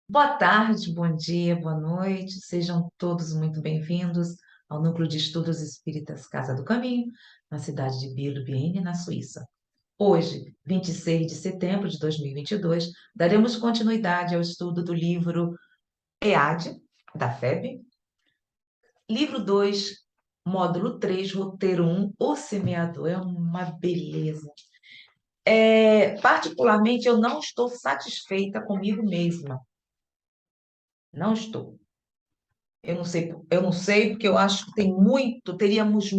Boa tarde, bom dia, boa noite, sejam todos muito bem-vindos ao Núcleo de Estudos Espíritas Casa do Caminho, na cidade de Biel-Bienne, na Suíça. Hoje, 26 de setembro de 2022, daremos continuidade ao estudo do livro EAD, da FEB, livro 2, módulo 3, roteiro 1, O Semeador. É uma beleza. Particularmente, eu não estou satisfeita comigo mesma. Não estou. Eu não sei porque eu acho que teríamos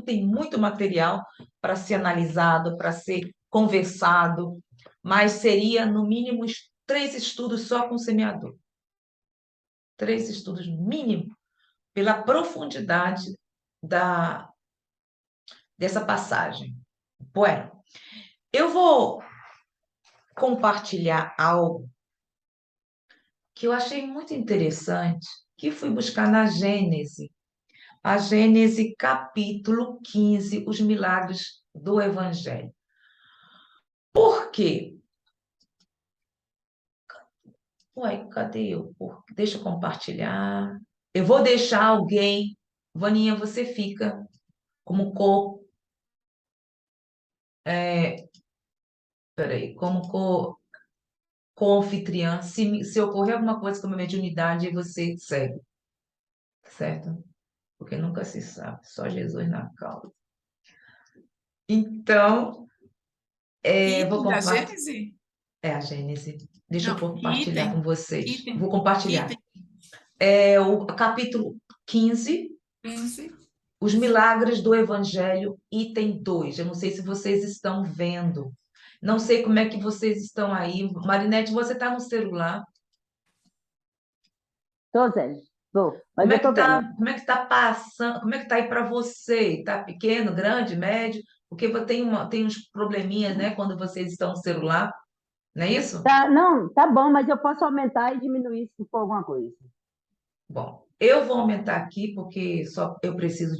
tem muito material para ser analisado, para ser conversado, mas seria no mínimo três estudos só com o semeador. Três estudos mínimo, pela profundidade da, dessa passagem. Bueno, eu vou compartilhar algo que eu achei muito interessante, que fui buscar na Gênese. A Gênese capítulo 15, os milagres do Evangelho. Por quê? Ué, cadê eu? Deixa eu compartilhar. Eu vou deixar alguém. Vaninha, você fica como peraí, como co-anfitriã. Se ocorrer alguma coisa com a mediunidade, você segue, certo? Porque nunca se sabe, só Jesus na causa. Então, Que vou item da compartilhar. Gênese? É a Gênese. Deixa eu Não, que compartilhar com item? Que vocês. Vou item? Que compartilhar. item? É o capítulo 15, 15. os milagres do Evangelho, item 2. Eu não sei se vocês estão vendo. Não sei como é que vocês estão aí. Marinete, você está no celular. Tô, Zé, tô. Mas eu tô vendo. Como é que tá passando? Como é que tá aí para você? Tá pequeno, grande, médio? Porque tem uns probleminhas, né, quando vocês estão no celular, não é isso? Tá, não, tá bom, mas eu posso aumentar e diminuir se for alguma coisa. Bom, eu vou aumentar aqui porque só eu preciso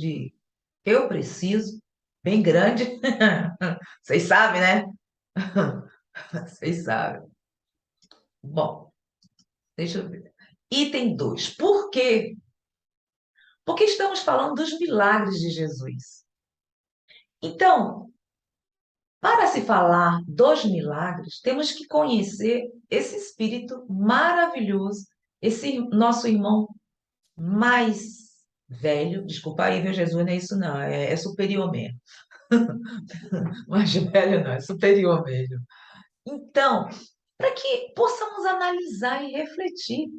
bem grande. Vocês sabem, né? Vocês sabem. Bom, deixa eu ver. Item 2. Por quê? Porque estamos falando dos milagres de Jesus. Então, para se falar dos milagres, temos que conhecer esse espírito maravilhoso, esse nosso irmão mais velho. Desculpa aí, viu, Jesus? Não é isso, não. É superior mesmo. Mais velho não, é superior mesmo. Então, para que possamos analisar e refletir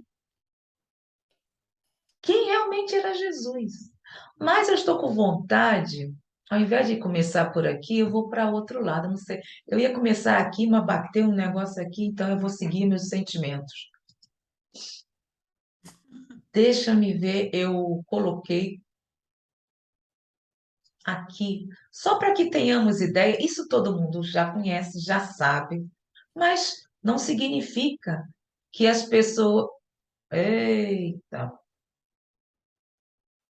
quem realmente era Jesus. Mas eu estou com vontade, ao invés de começar por aqui, eu vou para outro lado, não sei. Eu ia começar aqui, mas bateu um negócio aqui, então eu vou seguir meus sentimentos. Deixa-me ver, eu coloquei aqui, só para que tenhamos ideia, isso todo mundo já conhece, já sabe, mas não significa que as pessoas. Eita,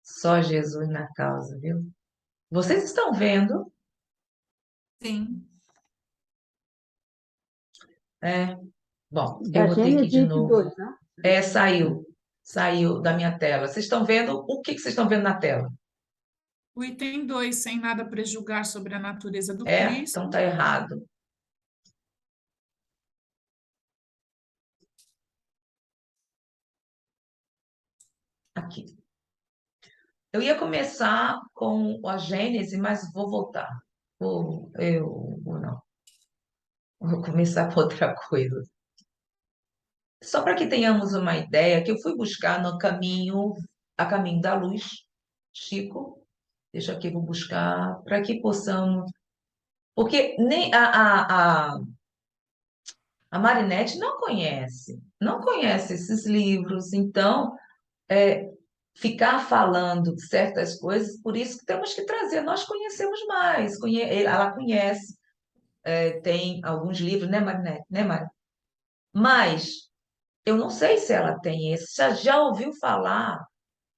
só Jesus na causa, viu? Vocês estão vendo? Sim. É, bom, eu Da vou ter que ir de Gênesis novo. 2, né? Saiu da minha tela. Vocês estão vendo? O que vocês estão vendo na tela? O item 2, sem nada prejulgar sobre a natureza do Então Cristo. tá errado. Aqui. Eu ia começar com a Gênese, mas vou voltar. Vou não. Vou começar com outra coisa. Só para que tenhamos uma ideia, que eu fui buscar no caminho, a caminho da luz, Chico. Deixa aqui, vou buscar, para que possamos. Porque nem a Marinette não conhece esses livros, então ficar falando de certas coisas, por isso que temos que trazer. Nós conhecemos mais, ela conhece, tem alguns livros, né, Marinette? Né, Mari? Mas eu não sei se ela tem esse, já ouviu falar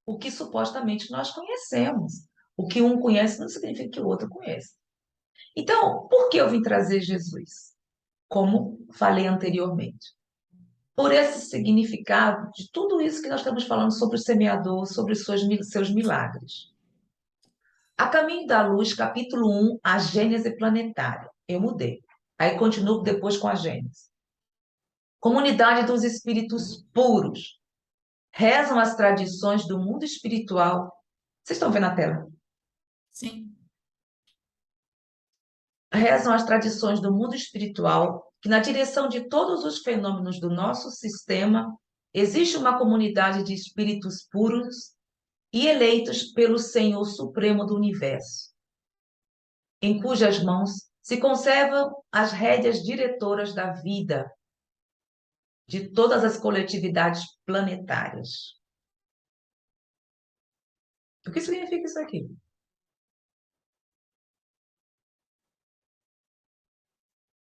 o que supostamente nós conhecemos. O que um conhece não significa que o outro conhece. Então, por que eu vim trazer Jesus? Como falei anteriormente. por esse significado de tudo isso que nós estamos falando sobre o semeador, sobre os seus milagres. A Caminho da Luz, capítulo 1, a Gênese planetária. Eu mudei. Aí continuo depois com a Gênese. Comunidade dos espíritos puros. Rezam as tradições do mundo espiritual. Vocês estão vendo a tela? Sim. Rezam as tradições do mundo espiritual que, na direção de todos os fenômenos do nosso sistema, existe uma comunidade de espíritos puros e eleitos pelo Senhor Supremo do Universo, em cujas mãos se conservam as rédeas diretoras da vida de todas as coletividades planetárias. O que significa isso aqui?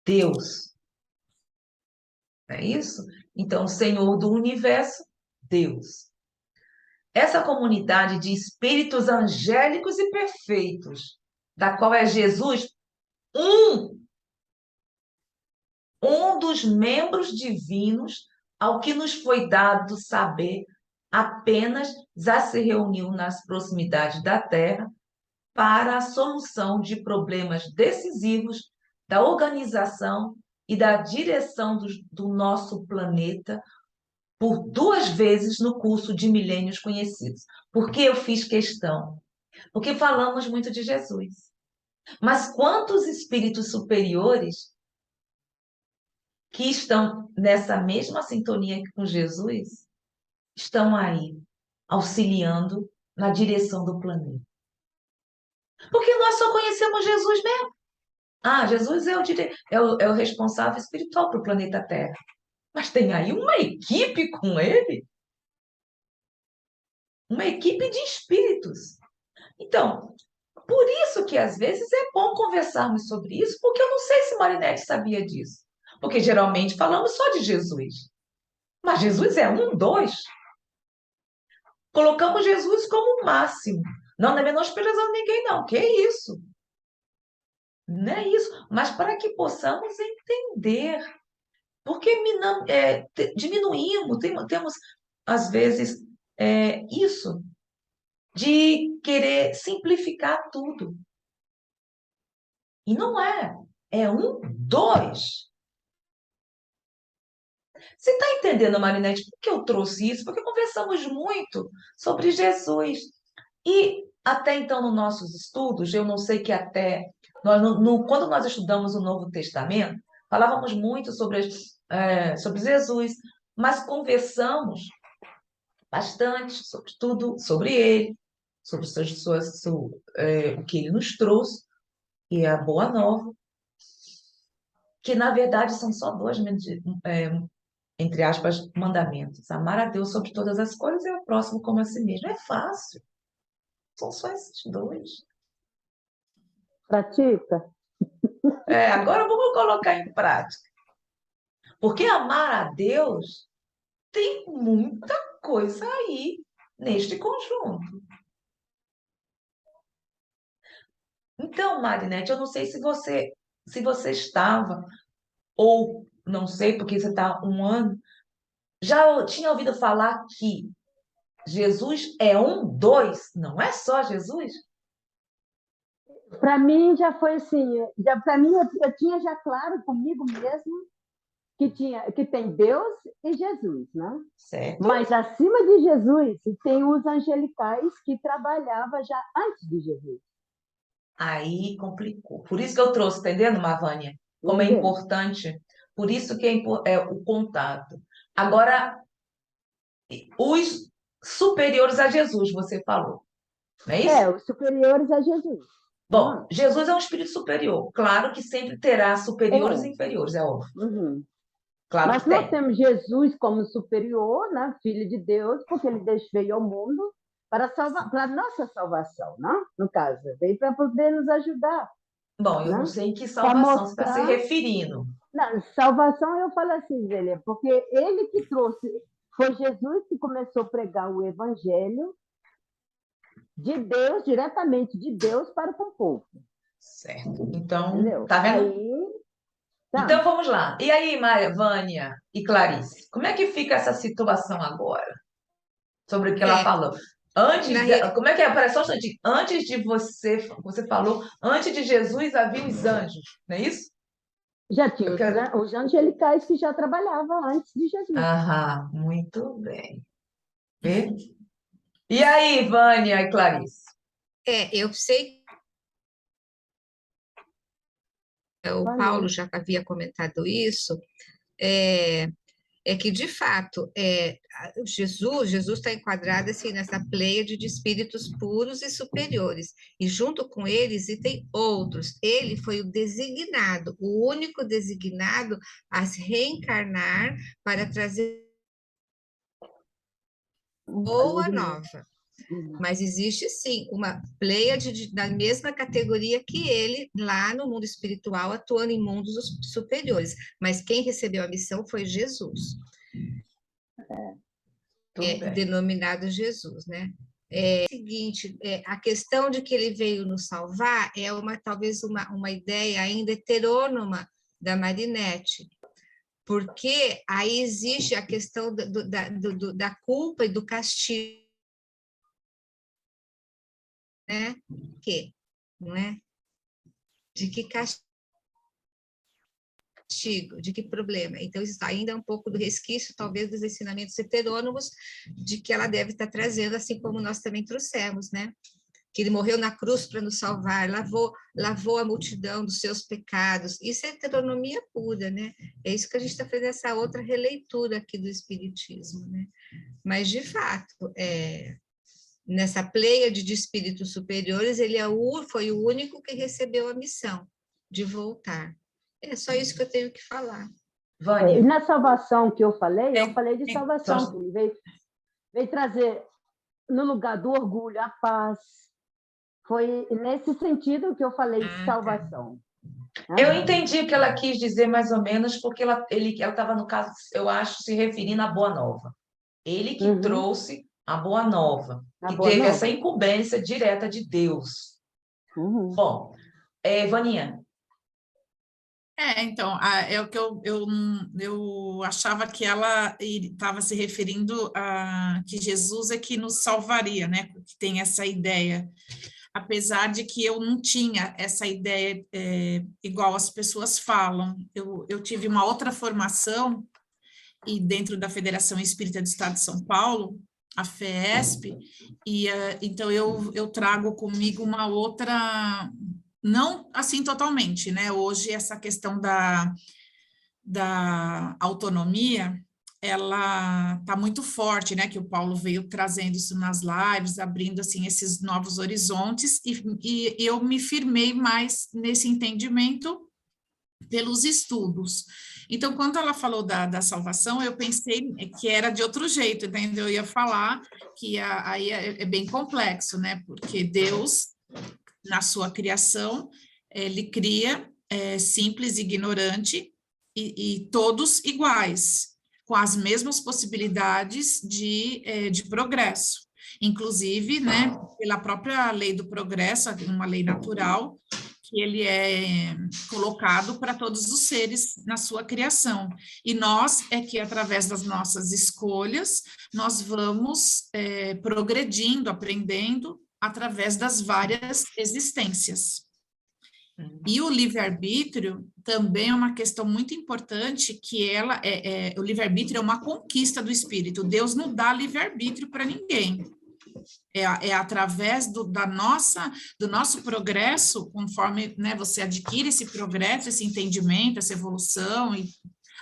Deus. É isso? Então, Senhor do Universo, Deus. Essa comunidade de espíritos angélicos e perfeitos, da qual é Jesus um, um dos membros divinos, ao que nos foi dado saber, apenas já se reuniu nas proximidades da Terra para a solução de problemas decisivos da organização e da direção do nosso planeta por 2 vezes no curso de milênios conhecidos. Por que eu fiz questão? Porque falamos muito de Jesus. Mas quantos espíritos superiores que estão nessa mesma sintonia com Jesus estão aí, auxiliando na direção do planeta? Porque nós só conhecemos Jesus mesmo. Ah, Jesus é o responsável espiritual para o planeta Terra. Mas tem aí uma equipe com ele, uma equipe de espíritos. Então, por isso que às vezes é bom conversarmos sobre isso, porque eu não sei se Marinette sabia disso. Porque geralmente falamos só de Jesus. Mas Jesus é um, dois. Colocamos Jesus como o máximo. Não é menosprezando ninguém, não. Que é isso? Não é isso. Mas para que possamos entender. Porque diminuímos, temos, às vezes, isso de querer simplificar tudo. E não é. É um, dois. Você está entendendo, Marinette, por que eu trouxe isso? Porque conversamos muito sobre Jesus. E até então, nos nossos estudos, eu não sei que até. Quando nós estudamos o Novo Testamento, falávamos muito sobre Jesus, mas conversamos bastante sobre tudo, sobre ele, sobre o que ele nos trouxe, e a Boa Nova, que na verdade são só dois, entre aspas, mandamentos. Amar a Deus sobre todas as coisas e ao próximo como a si mesmo. É fácil. São só esses dois. Pratica? Agora vamos colocar em prática. Porque amar a Deus tem muita coisa aí neste conjunto. Então, Marinette, eu não sei se você estava, ou não sei, porque você está há um ano, já tinha ouvido falar que Jesus é um, dois, não é só Jesus? Para mim já foi assim, para mim eu tinha já claro comigo mesmo que tem Deus e Jesus, né? Certo. Mas acima de Jesus tem os angelicais que trabalhavam já antes de Jesus. Aí complicou. Por isso que eu trouxe, entendendo, Mavânia? Como é Entendeu? importante. Por isso que é o contato. Agora, os superiores a Jesus, você falou, não é isso? Os superiores a Jesus. Bom, Jesus é um espírito superior. Claro que sempre terá superiores e É. inferiores, é óbvio. Uhum. Claro Mas que nós tem. temos Jesus como superior, né? Filho de Deus, porque ele veio ao mundo para a nossa salvação, né? No caso, veio para poder nos ajudar. Bom, eu não Né? sei em que Para salvação você está se mostrar. referindo. Não, salvação eu falo assim, Zélia, porque ele que trouxe, foi Jesus que começou a pregar o evangelho de Deus, diretamente de Deus para com o povo. Certo. Então, Entendeu? tá vendo? Aí Tá? Então vamos lá. E aí, Maria, Vânia e Clarice, como é que fica essa situação agora? Sobre o que ela É, falou. na re- Como é que é? Parece só um instantinho. Antes de você falou, antes de Jesus havia os anjos, não é isso? Já tinha Eu quero. os angelicais que já trabalhavam antes de Jesus. Aham, muito bem. Vê? E aí, Vânia e Clarice? eu sei que o Falei. Paulo já havia comentado isso, é, é que, de fato, Jesus está enquadrado assim, nessa pleiade de espíritos puros e superiores, e junto com eles e tem outros. Ele foi o designado, o único designado a se reencarnar para trazer boa nova. Mas existe sim uma pleiade da mesma categoria que ele lá no mundo espiritual, atuando em mundos superiores. Mas quem recebeu a missão foi Jesus, Tudo bem. denominado Jesus, né? É o seguinte, a questão de que ele veio nos salvar é talvez uma ideia ainda heterônoma da Marinette, porque aí existe a questão da culpa e do castigo, né? Que, não é? De que castigo, de que problema? Então, isso ainda é um pouco do resquício, talvez, dos ensinamentos heterônomos, de que ela deve estar trazendo, assim como nós também trouxemos, né? Que ele morreu na cruz para nos salvar, lavou a multidão dos seus pecados. Isso é heteronomia pura, né? É isso que a gente está fazendo, essa outra releitura aqui do Espiritismo, né? Mas, de fato, nessa pleiade de espíritos superiores, ele foi o único que recebeu a missão de voltar. É só isso que eu tenho que falar. E Vânia, na salvação que eu falei de Sim. salvação, que ele veio trazer no lugar do orgulho a paz. Foi nesse sentido que eu falei de salvação. eu entendi o que ela quis dizer mais ou menos, porque ela estava, no caso, eu acho, se referindo à Boa Nova. Ele que trouxe a Boa Nova, A que Boa teve Nova. essa incumbência direta de Deus. Uhum. Bom, Vaninha, Então, é o que eu achava que ela estava se referindo a que Jesus é que nos salvaria, né? Que tem essa ideia. Apesar de que eu não tinha essa ideia igual as pessoas falam. Eu tive uma outra formação, e dentro da Federação Espírita do Estado de São Paulo, a FEESP, e então eu trago comigo uma outra, não assim totalmente, né? Hoje essa questão da autonomia, ela está muito forte, né? Que o Paulo veio trazendo isso nas lives, abrindo assim esses novos horizontes, e eu me firmei mais nesse entendimento pelos estudos. Então, quando ela falou da salvação, eu pensei que era de outro jeito, entendeu? Eu ia falar que aí é bem complexo, né? Porque Deus, na sua criação, ele cria simples, ignorante, e todos iguais, com as mesmas possibilidades de progresso. Inclusive, né, pela própria lei do progresso, uma lei natural, que ele é colocado para todos os seres na sua criação. E nós é que, através das nossas escolhas, nós vamos progredindo, aprendendo, através das várias existências. E o livre-arbítrio também é uma questão muito importante, que o livre-arbítrio é uma conquista do espírito. Deus não dá livre-arbítrio para ninguém. É através do nosso progresso, conforme, né, você adquire esse progresso, esse entendimento, essa evolução e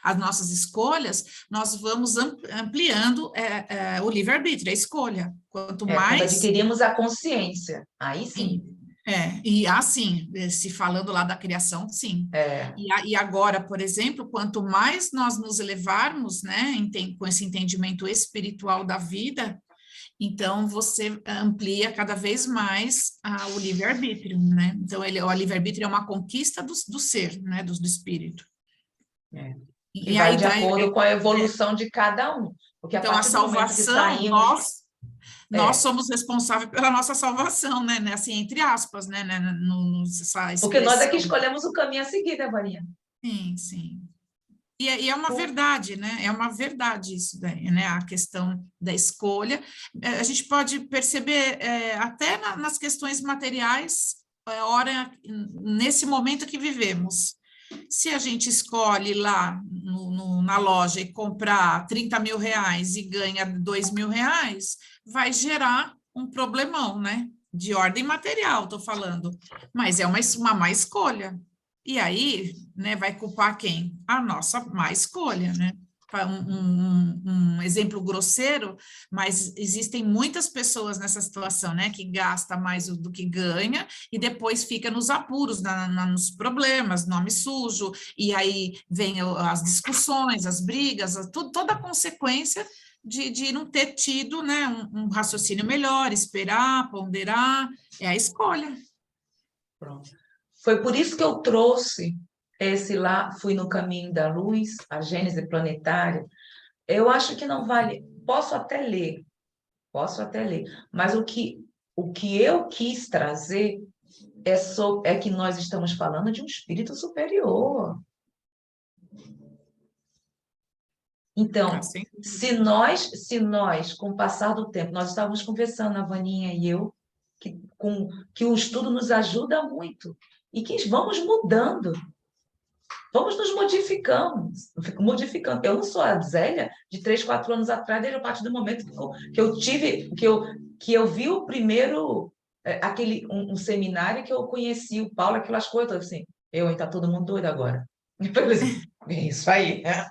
as nossas escolhas, nós vamos ampliando o livre-arbítrio, a escolha. Quanto quando mais... adquirimos a consciência, aí sim. E assim, se falando lá da criação, sim. E agora, por exemplo, quanto mais nós nos elevarmos, né, com esse entendimento espiritual da vida, então você amplia cada vez mais o livre-arbítrio, né? Então, o livre-arbítrio é uma conquista do ser, né, do espírito. Que vai de acordo com a evolução de cada um. Porque então, a salvação, nós somos responsáveis pela nossa salvação, né? Assim, entre aspas, né? Nessa Porque nós é que expressão. escolhemos o caminho a seguir, né, Vaninha? Sim, sim. E é uma verdade, né? É uma verdade isso daí, né? A questão da escolha. A gente pode perceber até nas questões materiais, nesse momento que vivemos. Se a gente escolhe lá na loja e comprar 30 mil reais e ganha 2 mil reais, vai gerar um problemão, né? De ordem material, estou falando. Mas é uma má escolha. E aí, né, vai culpar quem? A nossa má escolha, né? Um exemplo grosseiro, mas existem muitas pessoas nessa situação, né, que gasta mais do que ganha e depois fica nos apuros, nos problemas, nome sujo, e aí vem as discussões, as brigas, toda a consequência de não ter tido, né, um raciocínio melhor, esperar, ponderar, é a escolha. Pronto. Foi por isso que eu trouxe esse lá, Fui no Caminho da Luz, a Gênese Planetária. Eu acho que não vale, posso até ler, mas o que eu quis trazer é que nós estamos falando de um espírito superior. Então, Assim. se nós, com o passar do tempo, nós estávamos conversando, a Vaninha e eu, que o estudo nos ajuda muito, e que vamos mudando, vamos nos modificando. Eu não sou a Zélia de 3, 4 anos atrás, desde a partir do momento que eu vi o primeiro, um seminário que eu conheci o Paulo, aquelas coisas, assim, está todo mundo doido agora. Eu falei assim, é isso aí, né?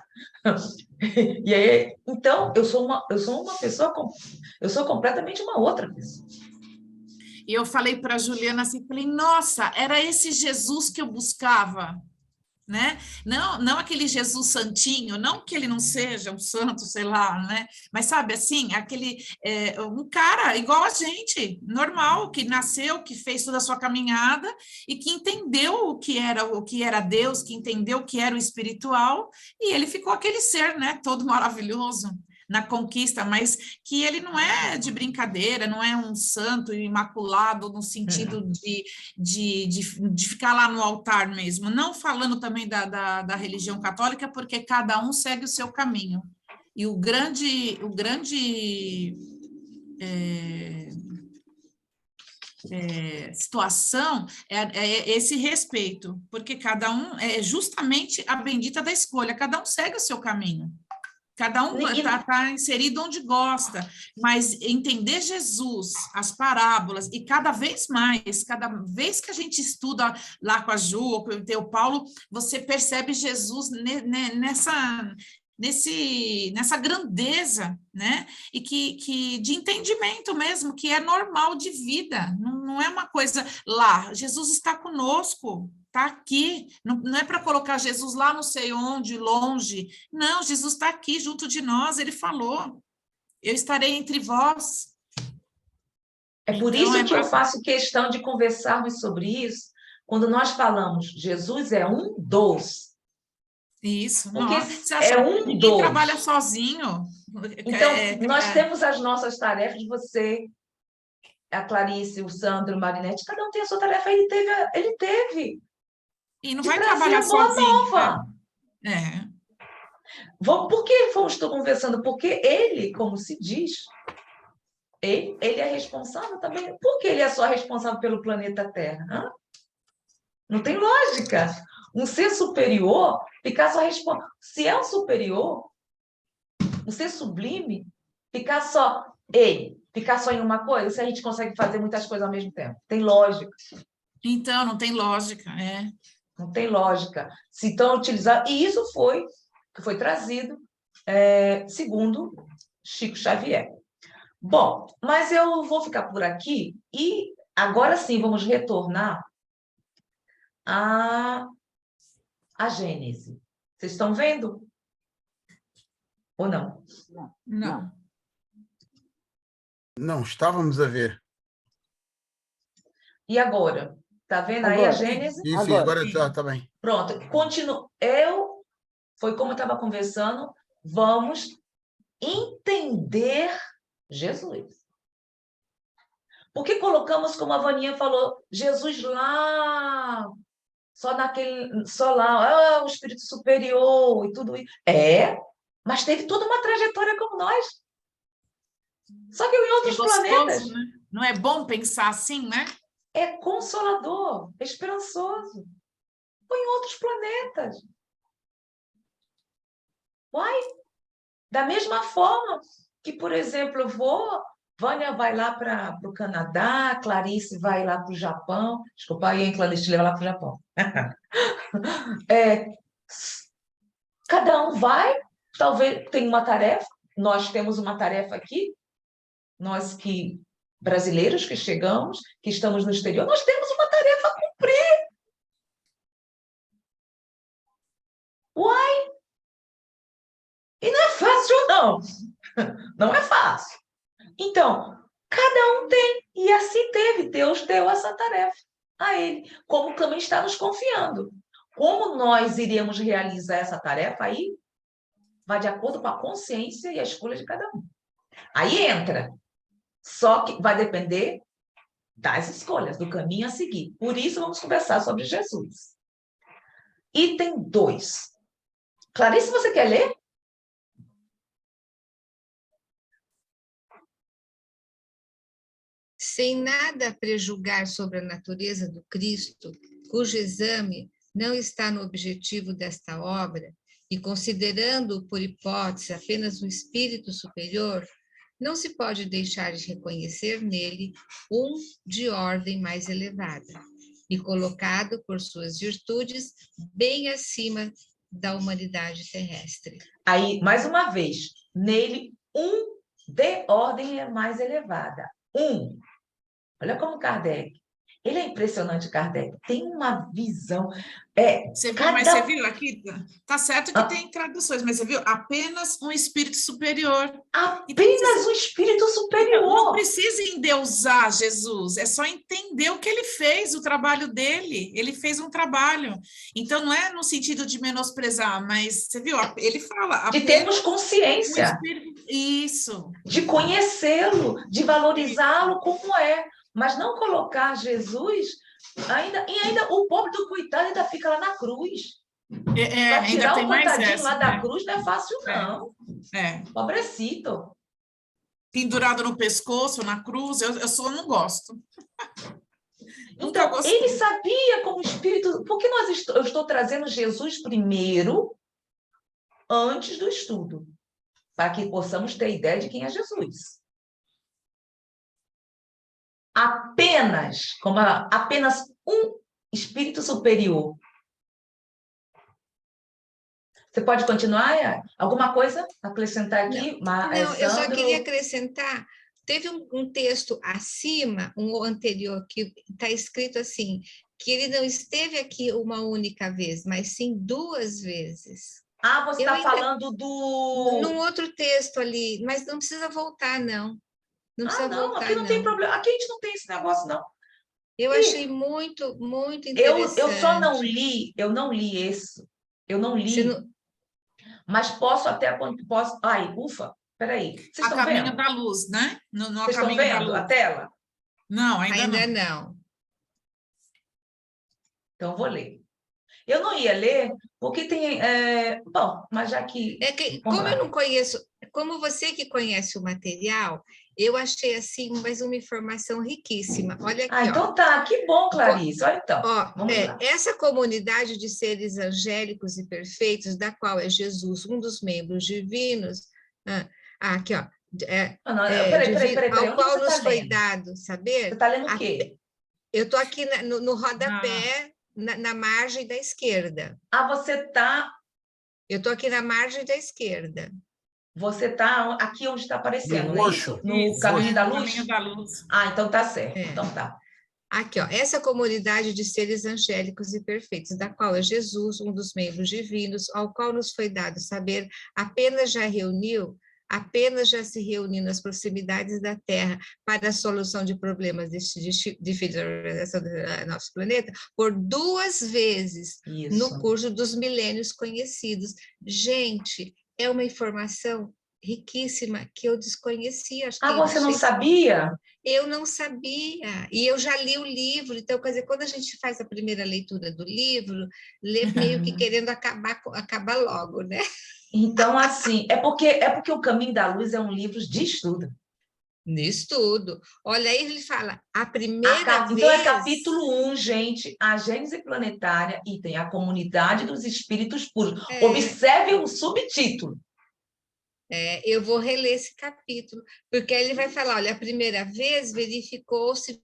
E aí, então, eu sou uma pessoa, eu sou completamente uma outra pessoa. E eu falei para a Juliana assim, falei, nossa, era esse Jesus que eu buscava, né? Não aquele Jesus santinho, não que ele não seja um santo, sei lá, né? Mas sabe assim, um cara igual a gente, normal, que nasceu, que fez toda a sua caminhada e que entendeu o que era Deus, que entendeu o que era o espiritual, e ele ficou aquele ser, né? Todo maravilhoso na conquista, mas que ele não é de brincadeira, não é um santo imaculado no sentido de ficar lá no altar mesmo, não falando também da religião católica, porque cada um segue o seu caminho. E o grande situação é esse respeito, porque cada um é justamente a bendita da escolha, cada um segue o seu caminho. Cada um está inserido onde gosta, mas entender Jesus, as parábolas, e cada vez que a gente estuda lá com a Ju, ou com o teu Paulo, você percebe Jesus nessa grandeza, né? E que de entendimento mesmo, que é normal de vida, não é uma coisa lá. Jesus está conosco, está aqui, não é para colocar Jesus lá não sei onde, longe. Não, Jesus está aqui junto de nós, ele falou, eu estarei entre vós. É por Então, isso que eu faço questão de conversarmos sobre isso, quando nós falamos, Jesus é um dos. Isso, Porque você é acha que um ninguém dos. trabalha sozinho? Então, nós temos as nossas tarefas, de você, a Clarice, o Sandro, o Marinete, cada um tem a sua tarefa, ele teve E não de vai trazer trabalhar a boa sozinho, nova. né? Por que estou conversando? Porque ele, como se diz, ele é responsável também. Por que ele é só responsável pelo planeta Terra? Hã? Não tem lógica. Um ser superior ficar só responsável. Se é um superior, um ser sublime, ficar só em uma coisa, se a gente consegue fazer muitas coisas ao mesmo tempo. Tem lógica. Então, não tem lógica, Não tem lógica. Se estão utilizando. E isso foi trazido segundo Chico Xavier. Bom, mas eu vou ficar por aqui e agora sim vamos retornar à Gênese. Vocês estão vendo? Ou não? Não. Não, estávamos a ver. E agora? Está vendo aí a Gênese? Isso, agora está bem. Pronto, continuo. Foi como eu estava conversando, vamos entender Jesus. Porque colocamos, como a Vaninha falou, Jesus lá só lá, o espírito superior e tudo isso. Mas teve toda uma trajetória como nós. Só que em É outros planetas gostoso, né? Não é bom pensar assim, né? é consolador, é esperançoso. Foi em outros planetas. Uai, da mesma forma que, por exemplo, Vânia vai lá para o Canadá, Clarice vai lá para o Japão. Desculpa, aí, hein, Clarice, leva lá para o Japão. Cada um vai, talvez tem uma tarefa. Nós temos uma tarefa aqui, nós que brasileiros que chegamos, que estamos no exterior, nós temos uma tarefa a cumprir. Uai! E não é fácil, não. Não é fácil. Então, cada um tem, e assim teve. Deus deu essa tarefa a ele, como também está nos confiando. Como nós iríamos realizar essa tarefa aí, vai de acordo com a consciência e a escolha de cada um. Aí entra. Só que vai depender das escolhas, do caminho a seguir. Por isso, vamos conversar sobre Jesus. Item 2. Clarice, você quer ler? Sem nada prejugar sobre a natureza do Cristo, cujo exame não está no objetivo desta obra, e considerando por hipótese apenas um espírito superior, não se pode deixar de reconhecer nele um de ordem mais elevada, e colocado por suas virtudes bem acima da humanidade terrestre. Aí, mais uma vez, nele, um de ordem é mais elevada. Olha como Kardec. Ele é impressionante, Kardec. Tem uma visão. Mas você viu aqui? Tá certo que tem traduções, mas você viu? Apenas um espírito superior. Apenas um espírito superior. Não precisa endeusar Jesus, é só entender o que ele fez, o trabalho dele. Ele fez um trabalho. Então, não é no sentido de menosprezar, mas você viu? Ele fala. De termos consciência. Isso. De conhecê-lo, de valorizá-lo como é. Mas não colocar Jesus, ainda o pobre do coitado ainda fica lá na cruz. Para tirar o coitadinho lá da cruz não é fácil, não. Pobrecito. Pendurado no pescoço, na cruz, eu só não gosto. Então, ele sabia como espírito... Por que eu estou trazendo Jesus primeiro, antes do estudo? Para que possamos ter ideia de quem é Jesus. Apenas um espírito superior. Você pode continuar? Alguma coisa a acrescentar aqui? Não, eu só queria acrescentar, teve um texto acima, um anterior, que está escrito assim, que ele não esteve aqui uma única vez, mas sim 2 vezes. Ah, você está falando do... Num outro texto ali, mas não precisa voltar, não. Não precisa voltar, aqui não tem problema. Aqui a gente não tem esse negócio, não. Eu achei muito, muito interessante. Eu só não li, eu não li esse. Eu não li. Mas posso até... Ai, ufa, peraí. Vocês estão vendo? A caminho da luz, né? Vocês estão vendo a tela? Não, ainda não. Então, vou ler. Eu não ia ler, porque tem... Bom, mas já que... Como eu não conheço... Como você que conhece o material, eu achei assim, mas uma informação riquíssima. Olha aqui, então tá, que bom, Clarice. Olha então, vamos lá. Essa comunidade de seres angélicos e perfeitos, da qual é Jesus, um dos membros divinos, aqui, ó, peraí, ao qual nos foi dado saber... Você está lendo o quê? Eu estou aqui no rodapé, na margem da esquerda. Você está... Eu estou aqui na margem da esquerda. Você está aqui onde está aparecendo, no roxo. No caminho da luz? Caminho da luz. Então tá certo. Então tá. Aqui, ó, essa comunidade de seres angélicos e perfeitos, da qual é Jesus, um dos membros divinos, ao qual nos foi dado saber, apenas já se reuniu nas proximidades da Terra para a solução de problemas difíceis da organização do nosso planeta, por 2 vezes no curso dos milênios conhecidos. Gente, é uma informação riquíssima que eu desconhecia. Acho que Ah, você não achei- sabia? Eu não sabia, e eu já li o livro, então, quer dizer, quando a gente faz a primeira leitura do livro, lê meio que querendo acabar logo, né? Então, assim, é porque O Caminho da Luz é um livro de estudo. Nisso tudo. Olha, aí ele fala, a primeira Então, é vez... capítulo 1, gente, a Gênese Planetária, e tem a Comunidade dos Espíritos Puros. É, Observe o subtítulo. eu vou reler esse capítulo, porque aí ele vai falar, olha, a primeira vez verificou-se,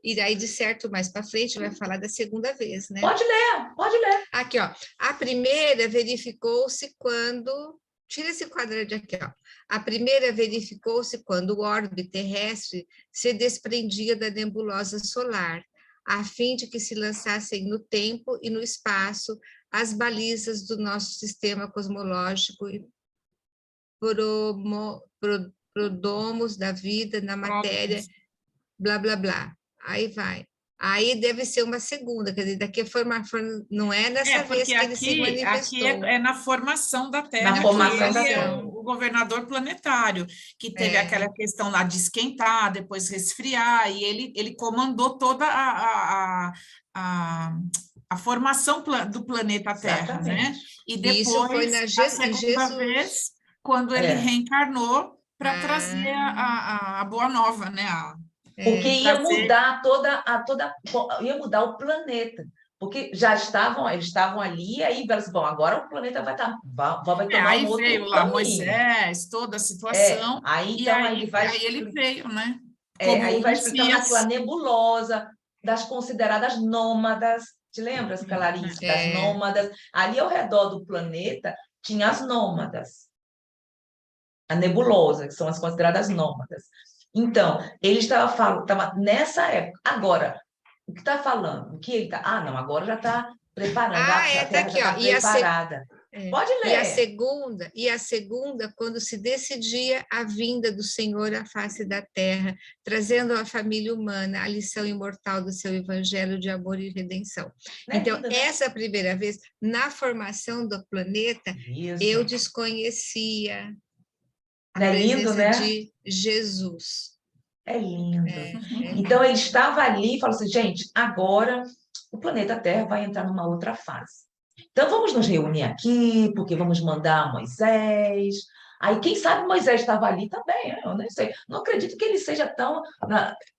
e daí, de certo, mais para frente, vai falar da segunda vez, né? Pode ler, pode ler. Aqui, ó, a primeira verificou-se quando... Tira esse quadrante aqui, ó. A primeira verificou-se quando o orbe terrestre se desprendia da nebulosa solar, a fim de que se lançassem no tempo e no espaço as balizas do nosso sistema cosmológico e prodomos da vida na matéria, blá, blá, blá. Aí vai. Aí deve ser uma segunda, quer dizer, daqui não é dessa vez Porque que ele se aqui manifestou. é na formação da Terra, Na que formação da ele é Terra. o governador planetário, que teve aquela questão lá de esquentar, depois resfriar, e ele comandou toda a formação do planeta Terra, né? Exatamente. E E isso foi depois, na a segunda Jesus. vez, quando ele É. reencarnou para trazer a boa nova, né? Porque ia trazer- mudar ia mudar o planeta. Porque eles estavam ali, e aí, bom, agora o planeta vai tomar aí um outro veio lá caminho. Moisés, toda a situação, Aí e então aí ele veio, né? Como aí o vai explicando daquela Messias. nebulosa, das consideradas nômadas. Te lembras, Clarice, das nômadas? Ali ao redor do planeta tinha as nômadas, a nebulosa, que são as consideradas nômadas. Então, ele estava nessa época. Agora, o que está falando? O que ele está... Ah, não, agora já está preparando, a Tá Terra aqui, já ó. está preparada. Pode E a ler. segunda, quando se decidia a vinda do Senhor à face da terra, trazendo à família humana a lição imortal do seu evangelho de amor e redenção. Não é Então, lindo, né? essa primeira vez, na formação do planeta, Isso. eu desconhecia a Não é lindo, presença né? de Jesus. É lindo. Então, ele estava ali e falou assim, gente, agora o planeta Terra vai entrar numa outra fase. Então, vamos nos reunir aqui, porque vamos mandar Moisés. Aí, quem sabe Moisés estava ali também, né? Eu nem sei. Não acredito que ele seja tão...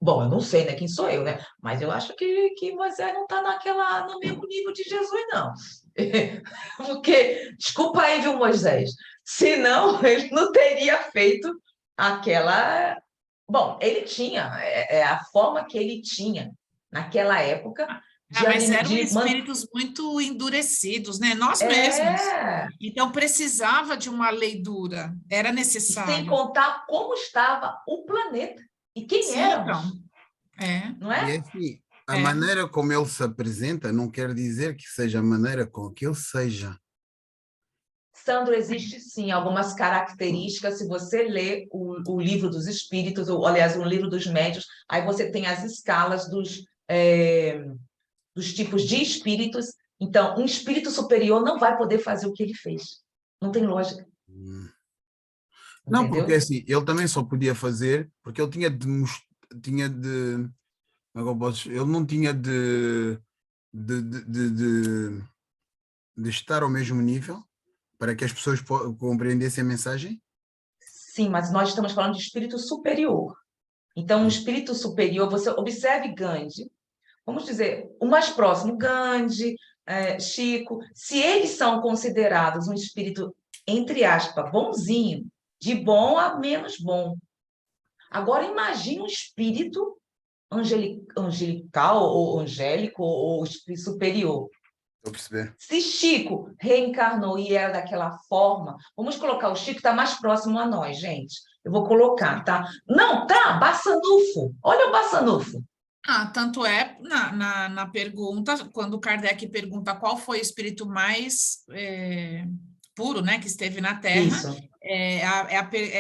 Bom, eu não sei, né? Quem sou eu, né? Mas eu acho que Moisés não está no mesmo nível de Jesus, não. Porque, desculpa aí, viu, Moisés? Senão, ele não teria feito aquela... Bom, ele tinha, a forma que ele tinha naquela época Mas eram de espíritos muito endurecidos, né? Nós mesmos. É, Então, precisava de uma lei dura, era sem necessário. contar como estava o planeta e quem Sim, éramos, então. não E é? assim, a maneira como ele se apresenta não quer dizer que seja a maneira com que ele seja. Sandro, existe sim algumas características, se você lê o livro dos espíritos, ou aliás, o livro dos médiuns, aí você tem as escalas dos tipos de espíritos. Então, um espírito superior não vai poder fazer o que ele fez. Não tem lógica. Não, Entendeu? porque assim, ele também só podia fazer, porque ele ele não tinha de estar ao mesmo nível para que as pessoas compreendessem a mensagem. Sim, mas nós estamos falando de espírito superior. Então, um espírito superior, você observe Gandhi, vamos dizer, o mais próximo, Gandhi, Chico, se eles são considerados um espírito, entre aspas, bonzinho, de bom a menos bom. Agora, imagine um espírito angelical ou angélico ou espírito superior. Estou a perceber. Se Chico reencarnou e era daquela forma, vamos colocar o Chico está mais próximo a nós, gente. Eu vou colocar, tá? Não, tá, Bassanufo. Olha o Bassanufo. Tanto é na pergunta, quando Kardec pergunta qual foi o espírito mais puro, né, que esteve na Terra, Isso. é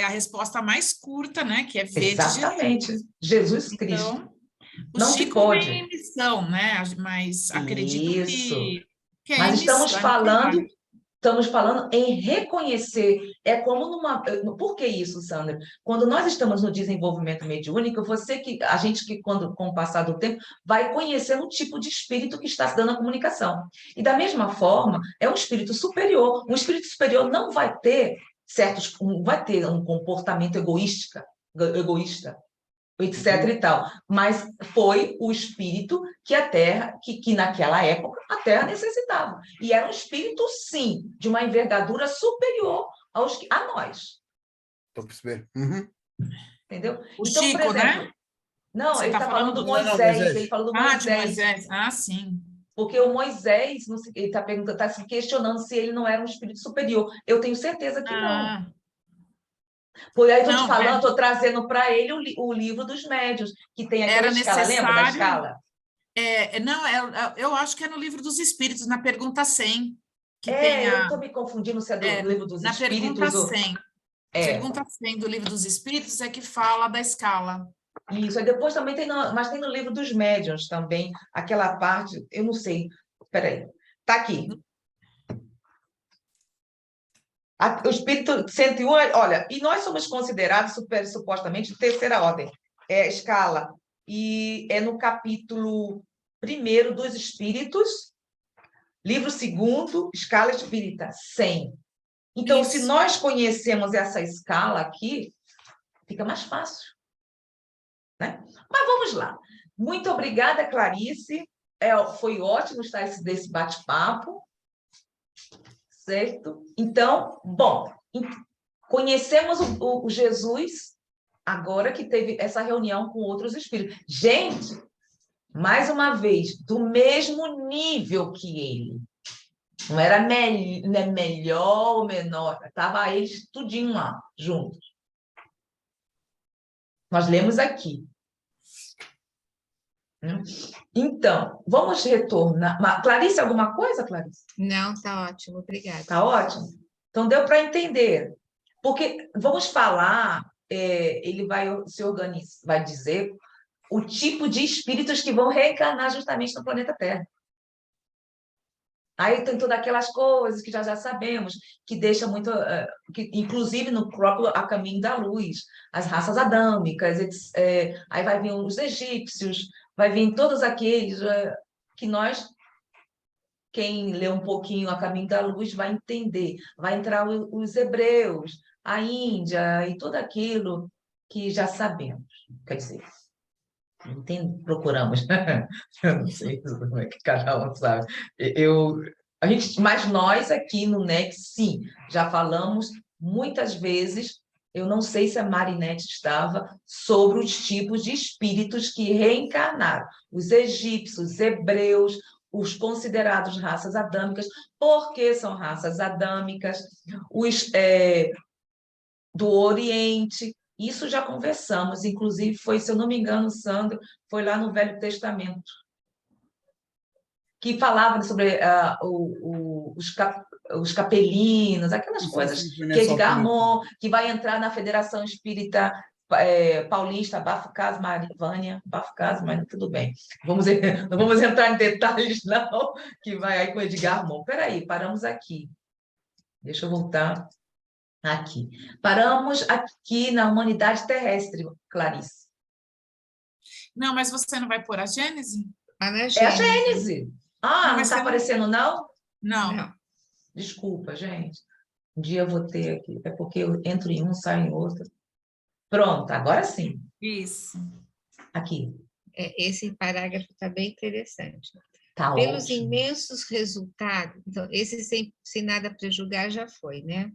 a resposta mais curta, né, que é ver de Exatamente. Jesus Cristo. Então, o Não se Chico pode. vem em missão, né, mas acredito Isso. que é Mas em estamos missão, falando estamos falando em reconhecer. É como numa. Por que isso, Sandra? Quando nós estamos no desenvolvimento mediúnico, a gente que, com o passar do tempo, vai conhecendo o tipo de espírito que está se dando a comunicação. E da mesma forma, é um espírito superior. Um espírito superior não vai ter um comportamento egoísta, etc. e tal. Mas foi o espírito que a Terra, que naquela época a Terra necessitava. E era um espírito, sim, de uma envergadura superior a nós. Estou a perceber. Uhum. Entendeu? O Então, por Chico, exemplo, né? não, Você ele tá está falando do falando- Não, Moisés, ele falou do de Moisés, Moisés. Ah, sim. porque o Moisés, ele está perguntando, está se questionando se ele não era um espírito superior. Eu tenho certeza que não. Ah, Por aí estou te não, falando, estou trazendo para ele o livro dos médios, que tem aquela era escala, lembra da necessário. escala? Não, eu acho que é no Livro dos Espíritos, na pergunta 100, que tem Eu estou me confundindo se é do livro dos na pergunta espíritos ou... 100. Pergunta 100 do Livro dos Espíritos é que fala da escala. Isso, aí depois também mas tem no livro dos médiuns também, aquela parte, eu não sei, espera aí, está aqui. O espírito 101, olha, e nós somos considerados supostamente de terceira ordem, escala, e é no capítulo 1º dos espíritos, livro 2º, escala espírita, 100. Então, se Isso. nós conhecemos essa escala aqui, fica mais fácil, né? Mas vamos lá. Muito obrigada, Clarice. Foi ótimo estar desse bate-papo, certo? Então, bom, conhecemos o Jesus agora que teve essa reunião com outros espíritos. Gente, mais uma vez, do mesmo nível que ele. Não era melhor ou menor, estava eles tudinho lá, juntos. Nós lemos aqui. Então, vamos retornar. Clarice, alguma coisa, Clarice? Não, tá ótimo, obrigada. Tá ótimo? Então, deu para entender. Porque vamos falar, ele vai se organizar, vai dizer o tipo de espíritos que vão reencarnar justamente no planeta Terra. Aí tem todas aquelas coisas que já sabemos, que deixa muito, inclusive no próprio A Caminho da Luz, as raças adâmicas, aí vai vir os egípcios, vai vir todos aqueles que nós, quem lê um pouquinho A Caminho da Luz, vai entender. Vai entrar os hebreus, a Índia e tudo aquilo que já sabemos. Quer dizer, procuramos. Eu não sei como é que cada um sabe. Mas nós aqui no NEX, sim, já falamos muitas vezes, eu não sei se a Marinette estava, sobre os tipos de espíritos que reencarnaram. Os egípcios, os hebreus, os considerados raças adâmicas. Por que são raças adâmicas? Os do Oriente. Isso já conversamos, inclusive foi, se eu não me engano, Sandro, foi lá no Velho Testamento, que falava sobre os capelinos, aquelas coisas Foi que nessa Edgar altura. Mon, que vai entrar na Federação Espírita Paulista, Bafo Caso, Marivânia, Bafo Caso, mas tudo bem. Não vamos entrar em detalhes, não, que vai aí com Edgar Mon. Peraí, paramos aqui. Deixa eu voltar. Aqui. Paramos aqui na humanidade terrestre, Clarice. Não, mas você não vai pôr a Gênese? Na É a Gênese. Gênese. Não mas está você aparecendo, não? Não. Não. Desculpa, gente. Um dia eu vou ter aqui. É porque eu entro em um, saio em outro. Pronto, agora sim. Isso. Aqui. Esse parágrafo está bem interessante. Tá Pelos ótimo. imensos resultados, então, esse sem nada prejugar já foi, né?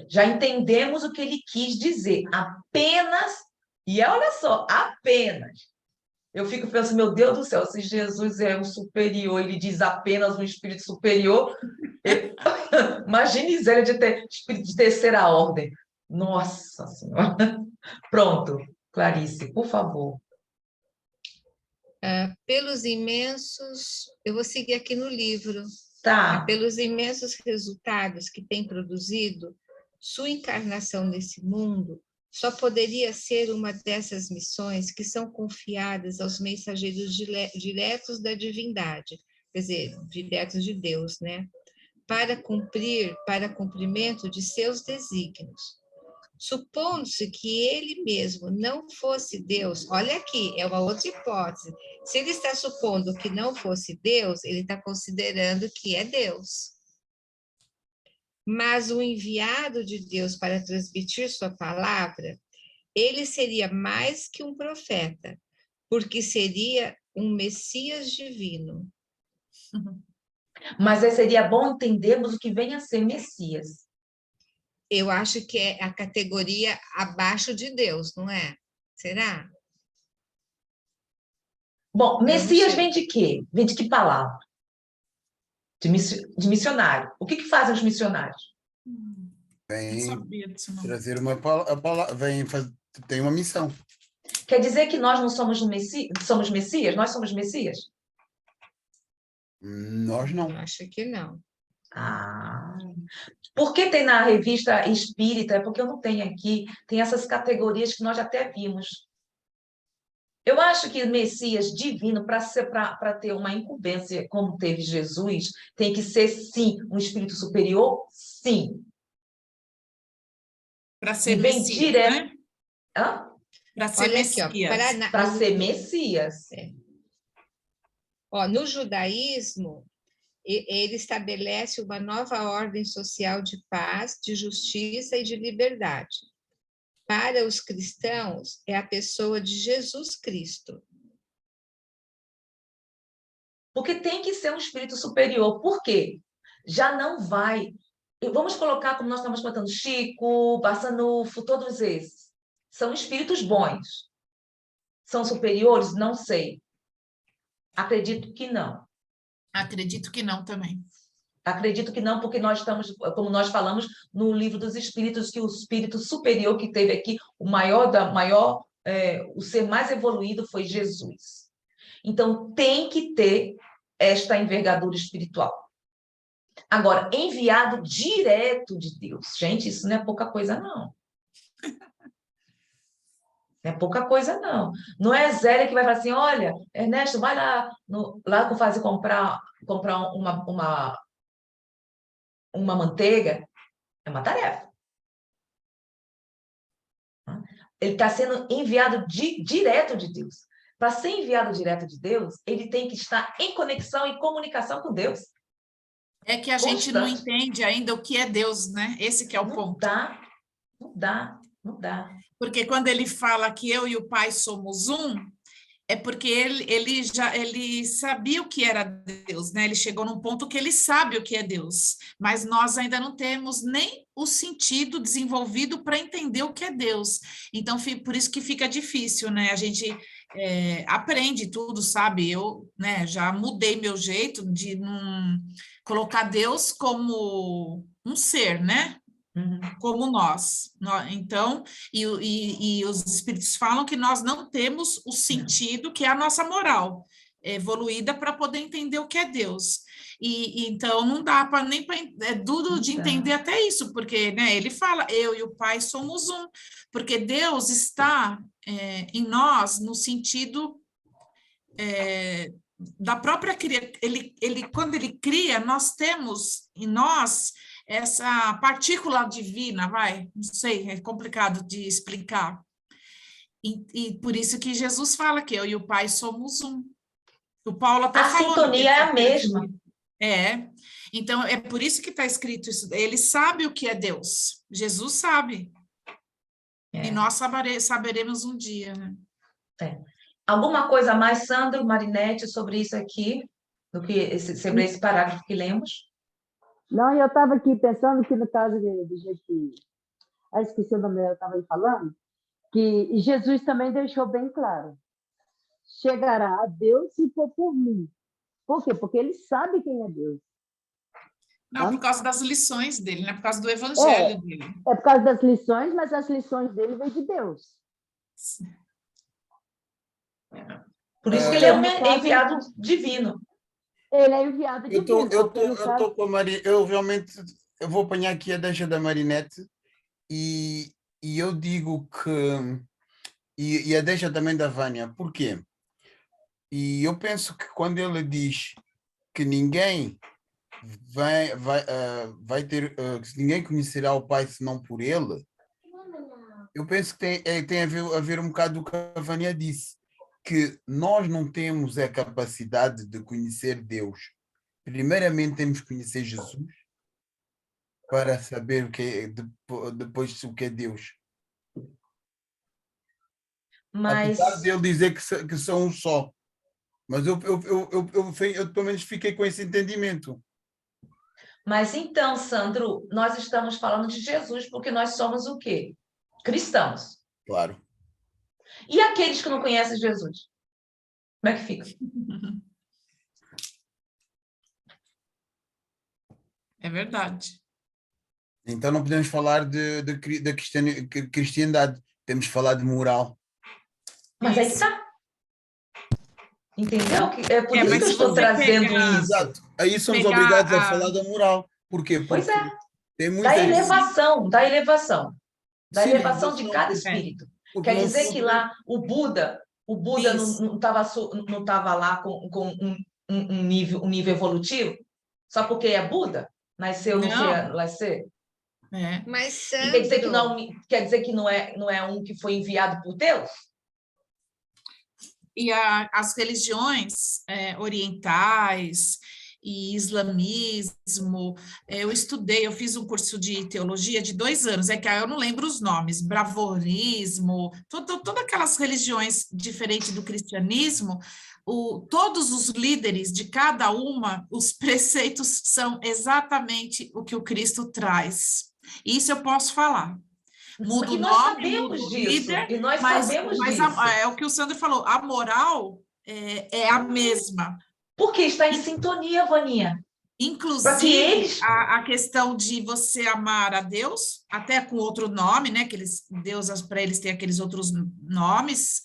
Já entendemos o que ele quis dizer. Apenas, e olha só, apenas. Eu fico pensando, meu Deus do céu, se Jesus é o superior, ele diz apenas um espírito superior, imagine Zélia de ter espírito de terceira ordem. Nossa Senhora. Pronto, Clarice, por favor. Pelos imensos, eu vou seguir aqui no livro, Tá. pelos imensos resultados que tem produzido, sua encarnação nesse mundo só poderia ser uma dessas missões que são confiadas aos mensageiros diretos da divindade, quer dizer, diretos de Deus, né? para cumprimento de seus desígnios. Supondo-se que ele mesmo não fosse Deus, olha aqui, é uma outra hipótese. Se ele está supondo que não fosse Deus, ele está considerando que é Deus. Mas o enviado de Deus para transmitir sua palavra, ele seria mais que um profeta, porque seria um Messias divino. Mas seria bom entendermos o que vem a ser Messias. Eu acho que é a categoria abaixo de Deus, não é? Será? Bom, não Messias sei. vem de quê? Vem de que palavra? De missionário. O que fazem os missionários? Não Vem sabia disso, não. trazer uma palavra, tem uma missão. Quer dizer que nós não somos somos Messias? Nós somos Messias? Nós não. Eu acho que não. Ah, por que tem na revista Espírita? É porque eu não tenho aqui, tem essas categorias que nós até vimos. Eu acho que Messias divino, para ter uma incumbência como teve Jesus, tem que ser, sim, um espírito superior, sim. Para E ser vem Messias, direto. né? Hã? Para ser Olha aqui, ó, Messias. Para ser Messias. Ó, no judaísmo, ele estabelece uma nova ordem social de paz, de justiça e de liberdade. Para os cristãos, é a pessoa de Jesus Cristo. Porque tem que ser um espírito superior. Por quê? Já não vai. Vamos colocar como nós estamos botando Chico, Bassanufo, todos esses. São espíritos bons. São superiores? Não sei. Acredito que não. Acredito que não também. Acredito que não, porque nós estamos, como nós falamos no livro dos Espíritos, que o espírito superior que teve aqui, o ser mais evoluído foi Jesus. Então, tem que ter esta envergadura espiritual. Agora, enviado direto de Deus. Gente, isso não é pouca coisa, não. Não é pouca coisa, não. Não é Zélia que vai falar assim, olha, Ernesto, vai lá que eu faço comprar uma manteiga. É uma tarefa. Ele está sendo enviado direto de Deus. Para ser enviado direto de Deus, ele tem que estar em conexão e comunicação com Deus. É que a gente não Constante. entende ainda o que é Deus, né? Esse que é o Não ponto. dá, não dá, não dá. Porque quando ele fala que eu e o Pai somos um, é porque ele sabia o que era Deus, né? Ele chegou num ponto que ele sabe o que é Deus, mas nós ainda não temos nem o sentido desenvolvido para entender o que é Deus. Então, por isso que fica difícil, né? A gente aprende tudo, sabe? Eu, né, já mudei meu jeito de não colocar Deus como um ser, né? Uhum. Como nós. Então, e os espíritos falam que nós não temos o sentido, que é a nossa moral evoluída para poder entender o que é Deus. E então não dá para é duro de entender até isso, porque né, ele fala, eu e o Pai somos um, porque Deus está em nós no sentido da própria criação. Quando ele cria, nós temos em nós essa partícula divina, não sei, é complicado de explicar. E por isso que Jesus fala que eu e o Pai somos um. O Paulo até A falou. sintonia é a mesma. Então, é por isso que está escrito isso. Ele sabe o que é Deus. Jesus sabe. E nós saberemos um dia, né? Alguma coisa a mais, Sandro, Marinete, sobre isso aqui, sobre esse parágrafo que lemos? Não, eu estava aqui pensando que no caso do jeito que... esqueci o nome dela, estava aí falando, que Jesus também deixou bem claro. Chegará a Deus se for por mim. Por quê? Porque ele sabe quem é Deus. Não, por causa das lições dele, né? Por causa do evangelho dele. É por causa das lições, mas as lições dele vêm de Deus. Por isso que ele é um enviado divino. Ele é enviado divino. Eu estou com a Maria, eu realmente vou apanhar aqui a deixa da Marinete e eu digo que e a deixa também da Vânia. Por quê? E eu penso que quando ele diz que ninguém vai ter, se ninguém conhecerá o Pai senão por ele, eu penso que tem a ver um bocado do que a Vânia disse, que nós não temos a capacidade de conhecer Deus. Primeiramente temos que conhecer Jesus para saber o que é, depois o que é Deus. Apesar Mas, de ele dizer que são um só. Mas eu pelo menos fiquei com esse entendimento. mas então, Sandro, nós estamos falando de Jesus porque nós somos o quê? Cristãos. Claro. E aqueles que não conhecem Jesus? Como é que fica? É verdade. Então não podemos falar da cristiandade. Temos que falar de moral. Mas aí que Isso. tá. Entendeu? É por isso Mas que eu se estou você trazendo pegar, isso. Exato. Aí somos pegar obrigados a falar da moral. Porquê? Pois Porque é, tem da muita gente. elevação, da elevação. Da Sim, elevação de elevação, cada é, espírito. porque Quer não, dizer não que podemos. lá o Buda isso. não estava lá com um nível evolutivo? Só porque é Buda? Nasceu, não sei, Não, nascer? é. Mas, E quer dizer que Sandro, não, quer dizer que não é um que foi enviado por Deus? E as religiões orientais e islamismo, eu fiz um curso de teologia de 2 anos, é que aí eu não lembro os nomes, bravorismo, todas aquelas religiões diferentes do cristianismo, todos os líderes de cada uma, os preceitos são exatamente o que o Cristo traz. Isso eu posso falar. Muda E o nós nome, muda sabemos o disso, líder, e nós mas, sabemos mas disso, é o que o Sandro falou, a moral é a mesma. porque está em sintonia, Vaninha, para que Inclusive, eles... a questão de você amar a Deus, até com outro nome, né? Que Deus, para eles, tem aqueles outros nomes,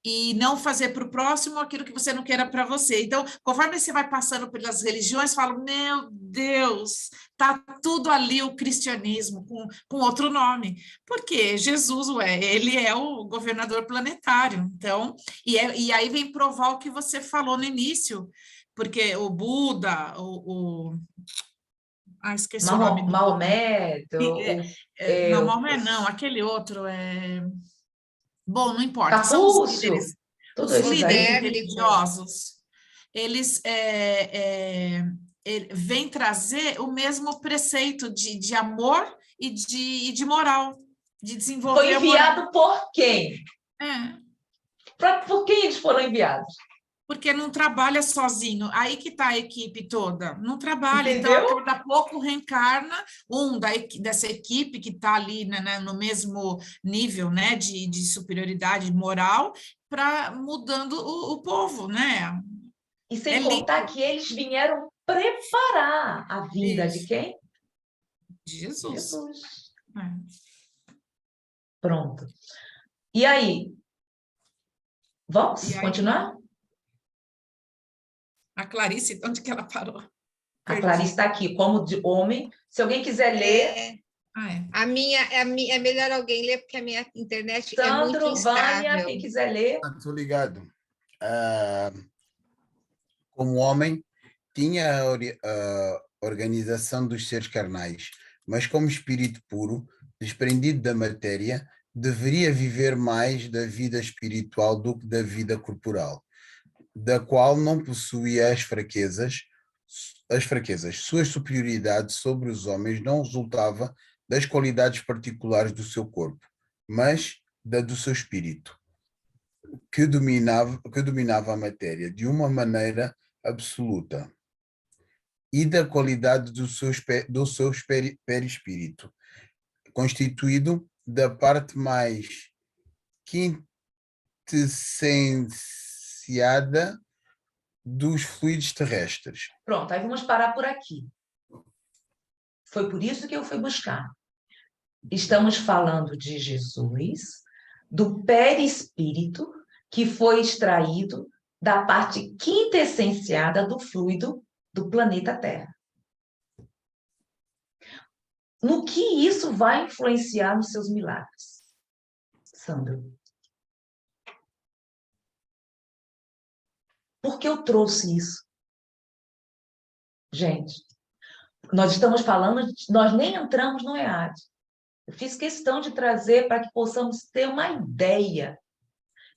e não fazer para o próximo aquilo que você não queira para você. Então, conforme você vai passando pelas religiões, fala, meu Deus, tá tudo ali o cristianismo com outro nome. Porque Jesus, ele é o governador planetário. Então, e aí vem provar o que você falou no início, porque o Buda, esqueci o nome do... Maomé, Não, Maomé não, aquele outro Bom, não importa, são Capúcio, todos os esses líderes aí. Copérnico, religiosos, eles vêm trazer o mesmo preceito de amor e de moral, de Foi desenvolver a moral. enviado por quem? É, Por quem eles foram enviados? porque não trabalha sozinho, aí que está a equipe toda, não trabalha, então a Entendeu? cada pouco reencarna dessa equipe que está ali no mesmo nível, né, de superioridade moral, para mudando o povo, né? E É sem contar lindo que eles vieram preparar a vinda de isso, quem? de Jesus. Jesus. É. Pronto. E aí? E Vamos aí, continuar? a Clarice, onde que ela parou? A Clarice Perdi. está aqui, como de homem. Se alguém quiser ler, é, Ah, é. é melhor alguém ler, porque a minha internet é muito Sandro, Vânia, instável. quem quiser ler. Estou ligado. Ah, como homem, tinha a organização dos seres carnais, mas como espírito puro, desprendido da matéria, deveria viver mais da vida espiritual do que da vida corporal, da qual não possuía as fraquezas. Sua superioridade sobre os homens não resultava das qualidades particulares do seu corpo, mas da do seu espírito, que dominava a matéria de uma maneira absoluta, e da qualidade do seu perispírito, constituído da parte mais quintessenciada dos fluidos terrestres. Pronto, aí vamos parar por aqui. Foi por isso que eu fui buscar. Estamos falando de Jesus, do perispírito, que foi extraído da parte quintessenciada do fluido do planeta Terra. No que isso vai influenciar nos seus milagres, Sandro? Por que eu trouxe isso? Gente, Nós estamos falando, nós nem entramos no EAD. Eu fiz questão de trazer para que possamos ter uma ideia.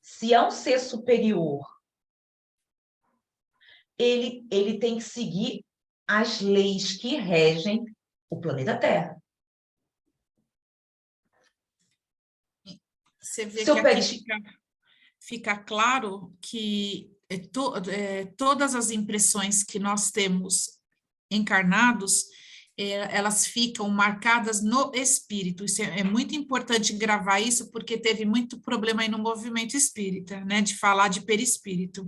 Se é um ser superior, ele tem que seguir as leis que regem o planeta Terra. Você vê Seu que pé aqui de- fica claro que todas as impressões que nós temos encarnados, elas ficam marcadas no espírito. Isso é muito importante gravar isso, porque teve muito problema aí no movimento espírita, né, de falar de perispírito.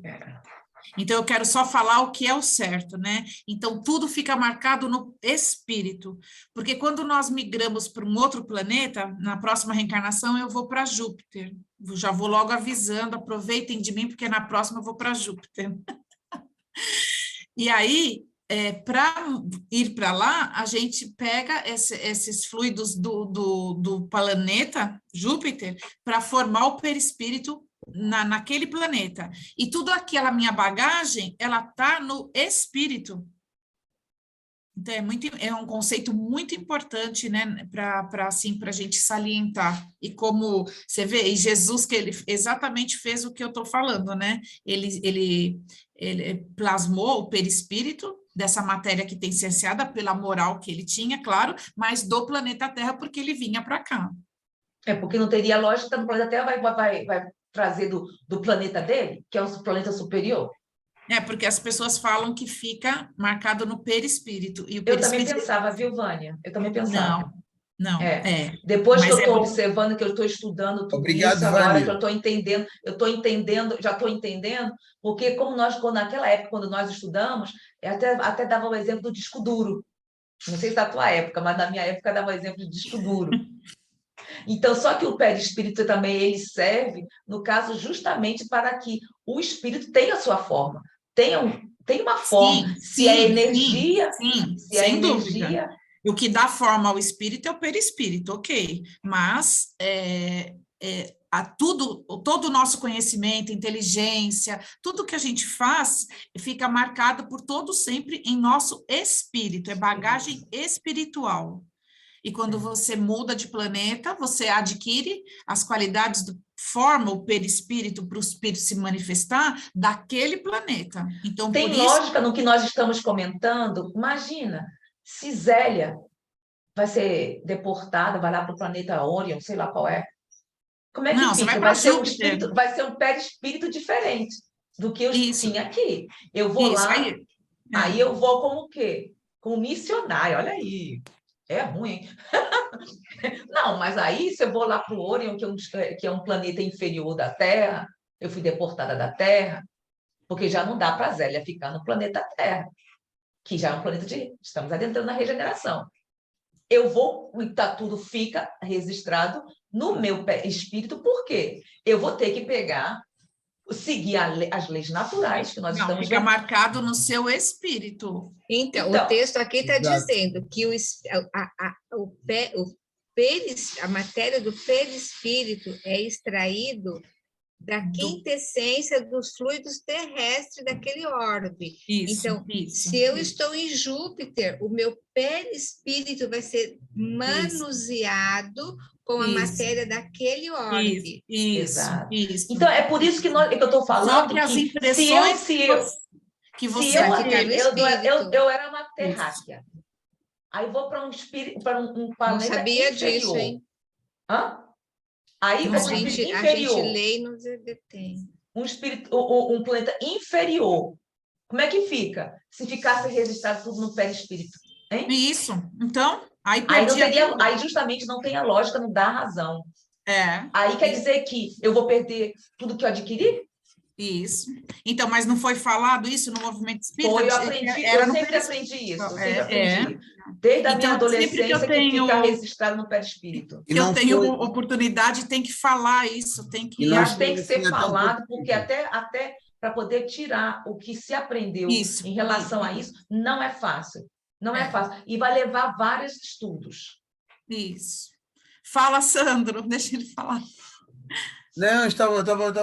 Então, eu quero só falar o que é o certo, né? Então, tudo fica marcado no espírito, porque quando nós migramos para um outro planeta, na próxima reencarnação eu vou para Júpiter. Já vou logo avisando, aproveitem de mim, porque na próxima eu vou para Júpiter. E aí, para ir para lá, a gente pega esses fluidos do planeta Júpiter para formar o perispírito naquele planeta. E tudo aquela minha bagagem, ela está no espírito. Então, é um conceito muito importante, né, para assim, a gente salientar. E como você vê, e Jesus, que ele exatamente fez o que eu estou falando, né? Ele plasmou o perispírito dessa matéria que tem cienciada pela moral que ele tinha, claro, mas do planeta Terra, porque ele vinha para cá. Porque não teria lógica no planeta Terra, vai trazer do planeta dele, que é o planeta superior. Porque as pessoas falam que fica marcado no perispírito. E o Eu também perispírito... pensava, viu, Vânia? Eu também pensava. Não, Depois que mas eu estou bom. observando, que eu estou estudando tudo Obrigado, isso, agora Vânia. que eu estou entendendo, já estou entendendo, porque como naquela época, quando nós estudamos, eu até dava o exemplo do disco duro. Não sei se da tua época, mas na minha época dava o exemplo de disco duro. Então, só que o perispírito também ele serve, no caso, justamente para que o espírito tenha a sua forma, tenha uma forma. Se é energia, se é sem energia, dúvida. O que dá forma ao espírito é o perispírito, ok. Mas todo o nosso conhecimento, inteligência, tudo que a gente faz fica marcado por todo sempre em nosso espírito, é bagagem espiritual. E quando você muda de planeta, você adquire as qualidades forma o perispírito para o espírito se manifestar daquele planeta. Então, tem por isso... lógica no que nós estamos comentando. Imagina, se Zélia vai ser deportada, vai lá para o planeta Orion, sei lá qual é. Como é que Não, você fica? vai para Vai ser Júpiter. vai ser um perispírito diferente do que eu tinha aqui. Eu vou Isso, lá, aí eu vou como o quê? Como missionário, olha aí. É ruim, hein? Não, mas aí, se eu vou lá para o Orion, que é um planeta inferior da Terra, eu fui deportada da Terra, porque já não dá para a Zélia ficar no planeta Terra, que já é um planeta estamos adentrando na regeneração. Eu vou, tudo fica registrado no meu espírito, por quê? Eu vou ter que seguir as leis naturais que nós estamos fica vendo. marcado no seu espírito. Então, o texto aqui está dizendo que a matéria do perispírito é extraído da quintessência dos fluidos terrestres daquele orbe. Então, se eu estou em Júpiter, o meu perispírito vai ser manuseado com a matéria daquele orbe. Exato. Isso. Então, é por isso que eu estou falando só que as impressões que você eu era uma terráquea. Aí vou para um planeta não sabia inferior. Disso, hein? Hã? Aí a gente lê e nos detém. Um planeta inferior. Como é que fica? Se ficasse registrado tudo no perispírito, hein? Isso. Então, aí justamente não tem a lógica, não dá a razão. É. Aí quer dizer que eu vou perder tudo que eu adquiri? Isso. Então, mas não foi falado isso no movimento espírita? Foi, eu sempre aprendi isso. Desde a minha adolescência que fica registrado no perispírito. Eu tenho oportunidade, tem que falar isso, tem que... Mas tem que ser falado, porque até para poder tirar o que se aprendeu em relação a isso, não é fácil. Não é fácil. E vai levar vários estudos. Isso. Fala, Sandro, deixa ele falar. Não, estava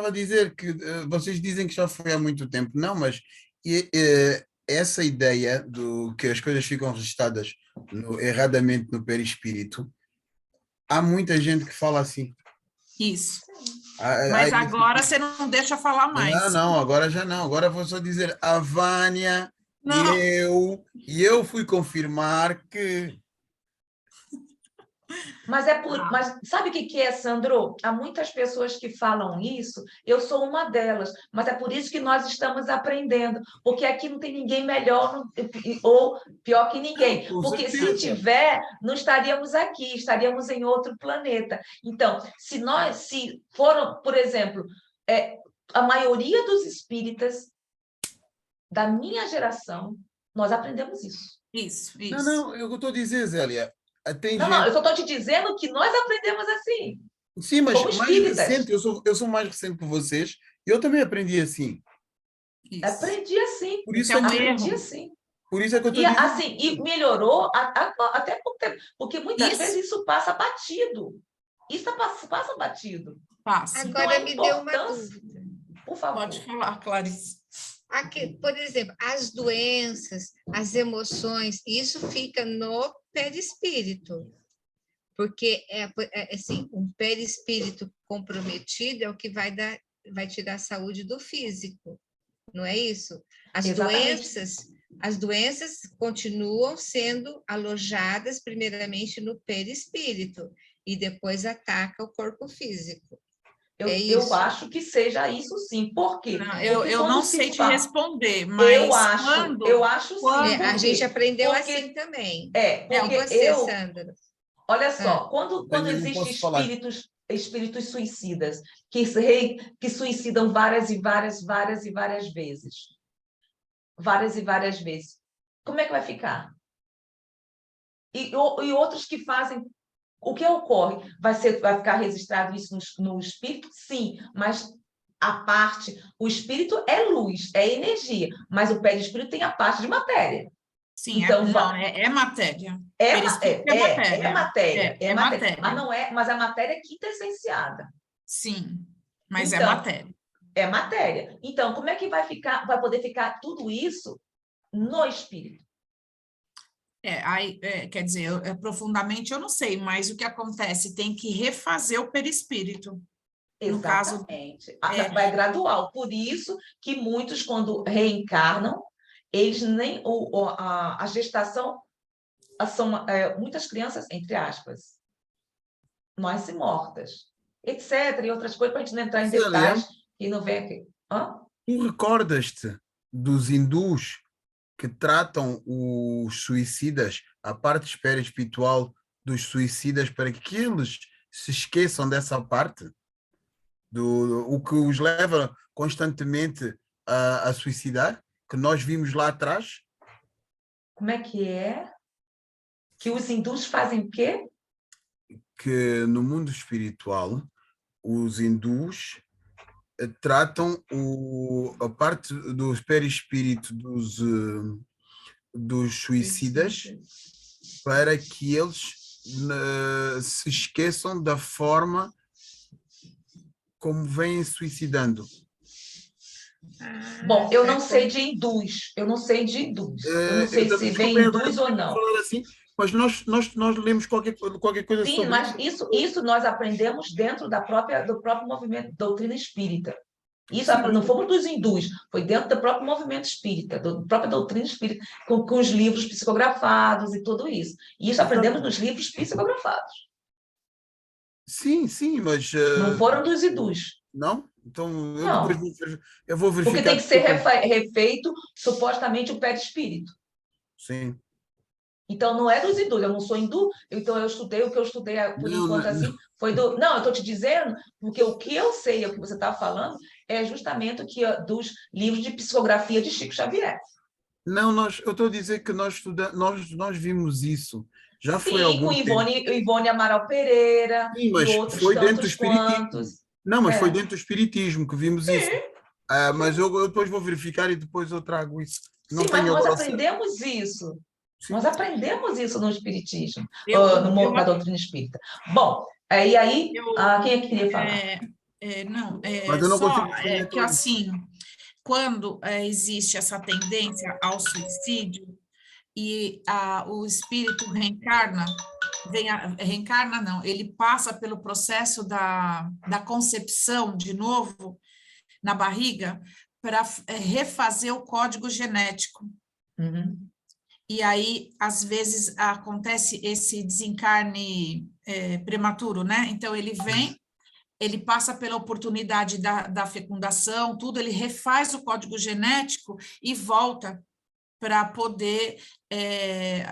a dizer que vocês dizem que já foi há muito tempo. Não, mas essa ideia do que as coisas ficam registradas erradamente no perispírito, há muita gente que fala assim. Isso. Há Mas agora você não deixa falar mais. Não, agora já não. Agora vou só dizer a Vânia Não. e eu fui confirmar que... Mas mas sabe o que é, Sandro? Há muitas pessoas que falam isso, eu sou uma delas, mas é por isso que nós estamos aprendendo, porque aqui não tem ninguém melhor ou pior que ninguém. Com Porque se certeza. tiver, não estaríamos aqui, estaríamos em outro planeta. Então, se foram, por exemplo, a maioria dos espíritas da minha geração, nós aprendemos isso. Isso. Não, eu estou a dizer, Zélia, tem Não, gente... eu só estou te dizendo que nós aprendemos assim. Sim, mas Como mais espíritas. recente, eu sou mais recente que vocês, e eu também aprendi assim. Isso. Aprendi assim. Por isso é um aprendi erro. assim. Por isso é que eu estou E dizendo. assim, e melhorou até pouco tempo, porque muitas Isso. vezes isso passa batido. Isso passa batido. Passa. Então, Agora a me deu uma importância... dúvida. Por favor. Pode falar, Clarice. Aqui, por exemplo, as doenças, as emoções, isso fica no perispírito. Porque assim, um perispírito comprometido é o que vai tirar a saúde do físico, não é isso? Exatamente. As doenças continuam sendo alojadas primeiramente no perispírito e depois ataca o corpo físico. Eu acho que seja isso sim. Por quê? Não, Porque eu não quando se sei te fala... responder, mas eu acho sim. A gente aprendeu Porque... assim também. Porque você, Sandra? Olha só, quando Eu não existem posso falar. espíritos suicidas que suicidam várias e várias vezes, várias e várias vezes, como é que vai ficar? E outros que fazem... O que ocorre? Vai ficar registrado isso no espírito? Sim, mas o espírito é luz, é energia, mas o perispírito tem a parte de matéria. sim, Então, não, é matéria. É Perispírito matéria. É matéria. Mas não é, mas a matéria é quintessenciada. Sim, mas é Então, matéria. É matéria. Então, como é que vai poder ficar tudo isso no espírito? Quer dizer, profundamente eu não sei, mas o que acontece? Tem que refazer o perispírito. No caso, Exatamente. Vai gradual. Por isso que muitos, quando reencarnam, eles nem... a gestação... São muitas crianças, entre aspas, nascem mortas, etc. E outras coisas, para a gente não entrar em Célia, detalhes e não vem aqui. tu recordas-te dos hindus que tratam os suicidas, a parte espiritual dos suicidas, para que eles se esqueçam dessa parte? O que os leva constantemente a suicidar, que nós vimos lá atrás? Como é que é? Que os hindus fazem o quê? Que no mundo espiritual, os hindus tratam a parte do perispírito dos suicidas para que eles se esqueçam da forma como vêm suicidando. Bom, eu não sei de hindus. Eu não sei de hindus. Eu não sei se vem hindus ou não. Assim, mas nós lemos qualquer coisa Sim, sobre mas isso nós aprendemos dentro do próprio movimento doutrina espírita. Isso não fomos dos hindus, foi dentro do próprio movimento espírita, da própria doutrina espírita, com os livros psicografados e tudo isso. E isso aprendemos nos livros psicografados. Sim, mas... Não foram dos hindus. Não? Então, Não. depois eu vou verificar. Porque tem que ser refeito, supostamente, o perispírito. Sim. Então, não é dos hindus, eu não sou hindu, então eu estudei o que eu estudei, por enquanto, assim, foi do... Não, eu estou te dizendo, porque o que eu sei, o que você está falando, é justamente dos livros de psicografia de Chico Xavier. Não, eu estou a dizer que nós vimos isso. Já foi Sim, algum com tempo. Ivone Amaral Pereira, Sim, e mas outros foi dentro do tantos espiritismo. quantos. Não, mas foi dentro do espiritismo que vimos isso. Mas eu depois vou verificar e depois eu trago isso. Não Sim, mas tenho nós agora aprendemos isso. Sim. Nós aprendemos isso no espiritismo, na na doutrina espírita. Bom, e aí, quem é que queria falar? Não, Mas eu não só consigo que assim, quando existe essa tendência ao suicídio e o espírito reencarna, reencarna não, ele passa pelo processo da concepção de novo na barriga para refazer o código genético. Uhum. E aí, às vezes, acontece esse desencarne prematuro, né? Então, ele vem, ele passa pela oportunidade da fecundação, tudo, ele refaz o código genético e volta para poder,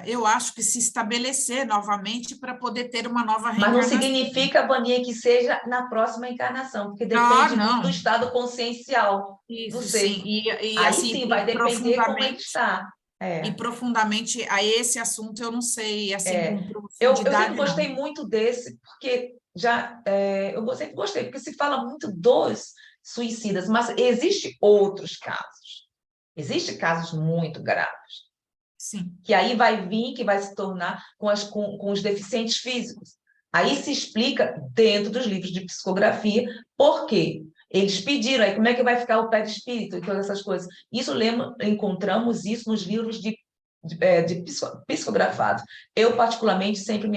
eu acho que se estabelecer novamente para poder ter uma nova Mas não reencarnação. significa, Vaninha, que seja na próxima encarnação, porque Ah, depende muito do não. estado consciencial do Isso, ser. sim. E Aí assim, sim, vai depender como ele profundamente, está. e profundamente a esse assunto eu não sei, assim, com Eu sempre profundidade, gostei não. muito desse, porque eu sempre gostei, porque se fala muito dos suicidas, mas existe outros casos. Existem casos muito graves, Sim. que aí vai vir, que vai se tornar com os deficientes físicos. Aí se explica dentro dos livros de psicografia por quê. Eles pediram, aí como é que vai ficar o perispírito e todas essas coisas. Isso encontramos isso nos livros de psicografados. Eu, particularmente, sempre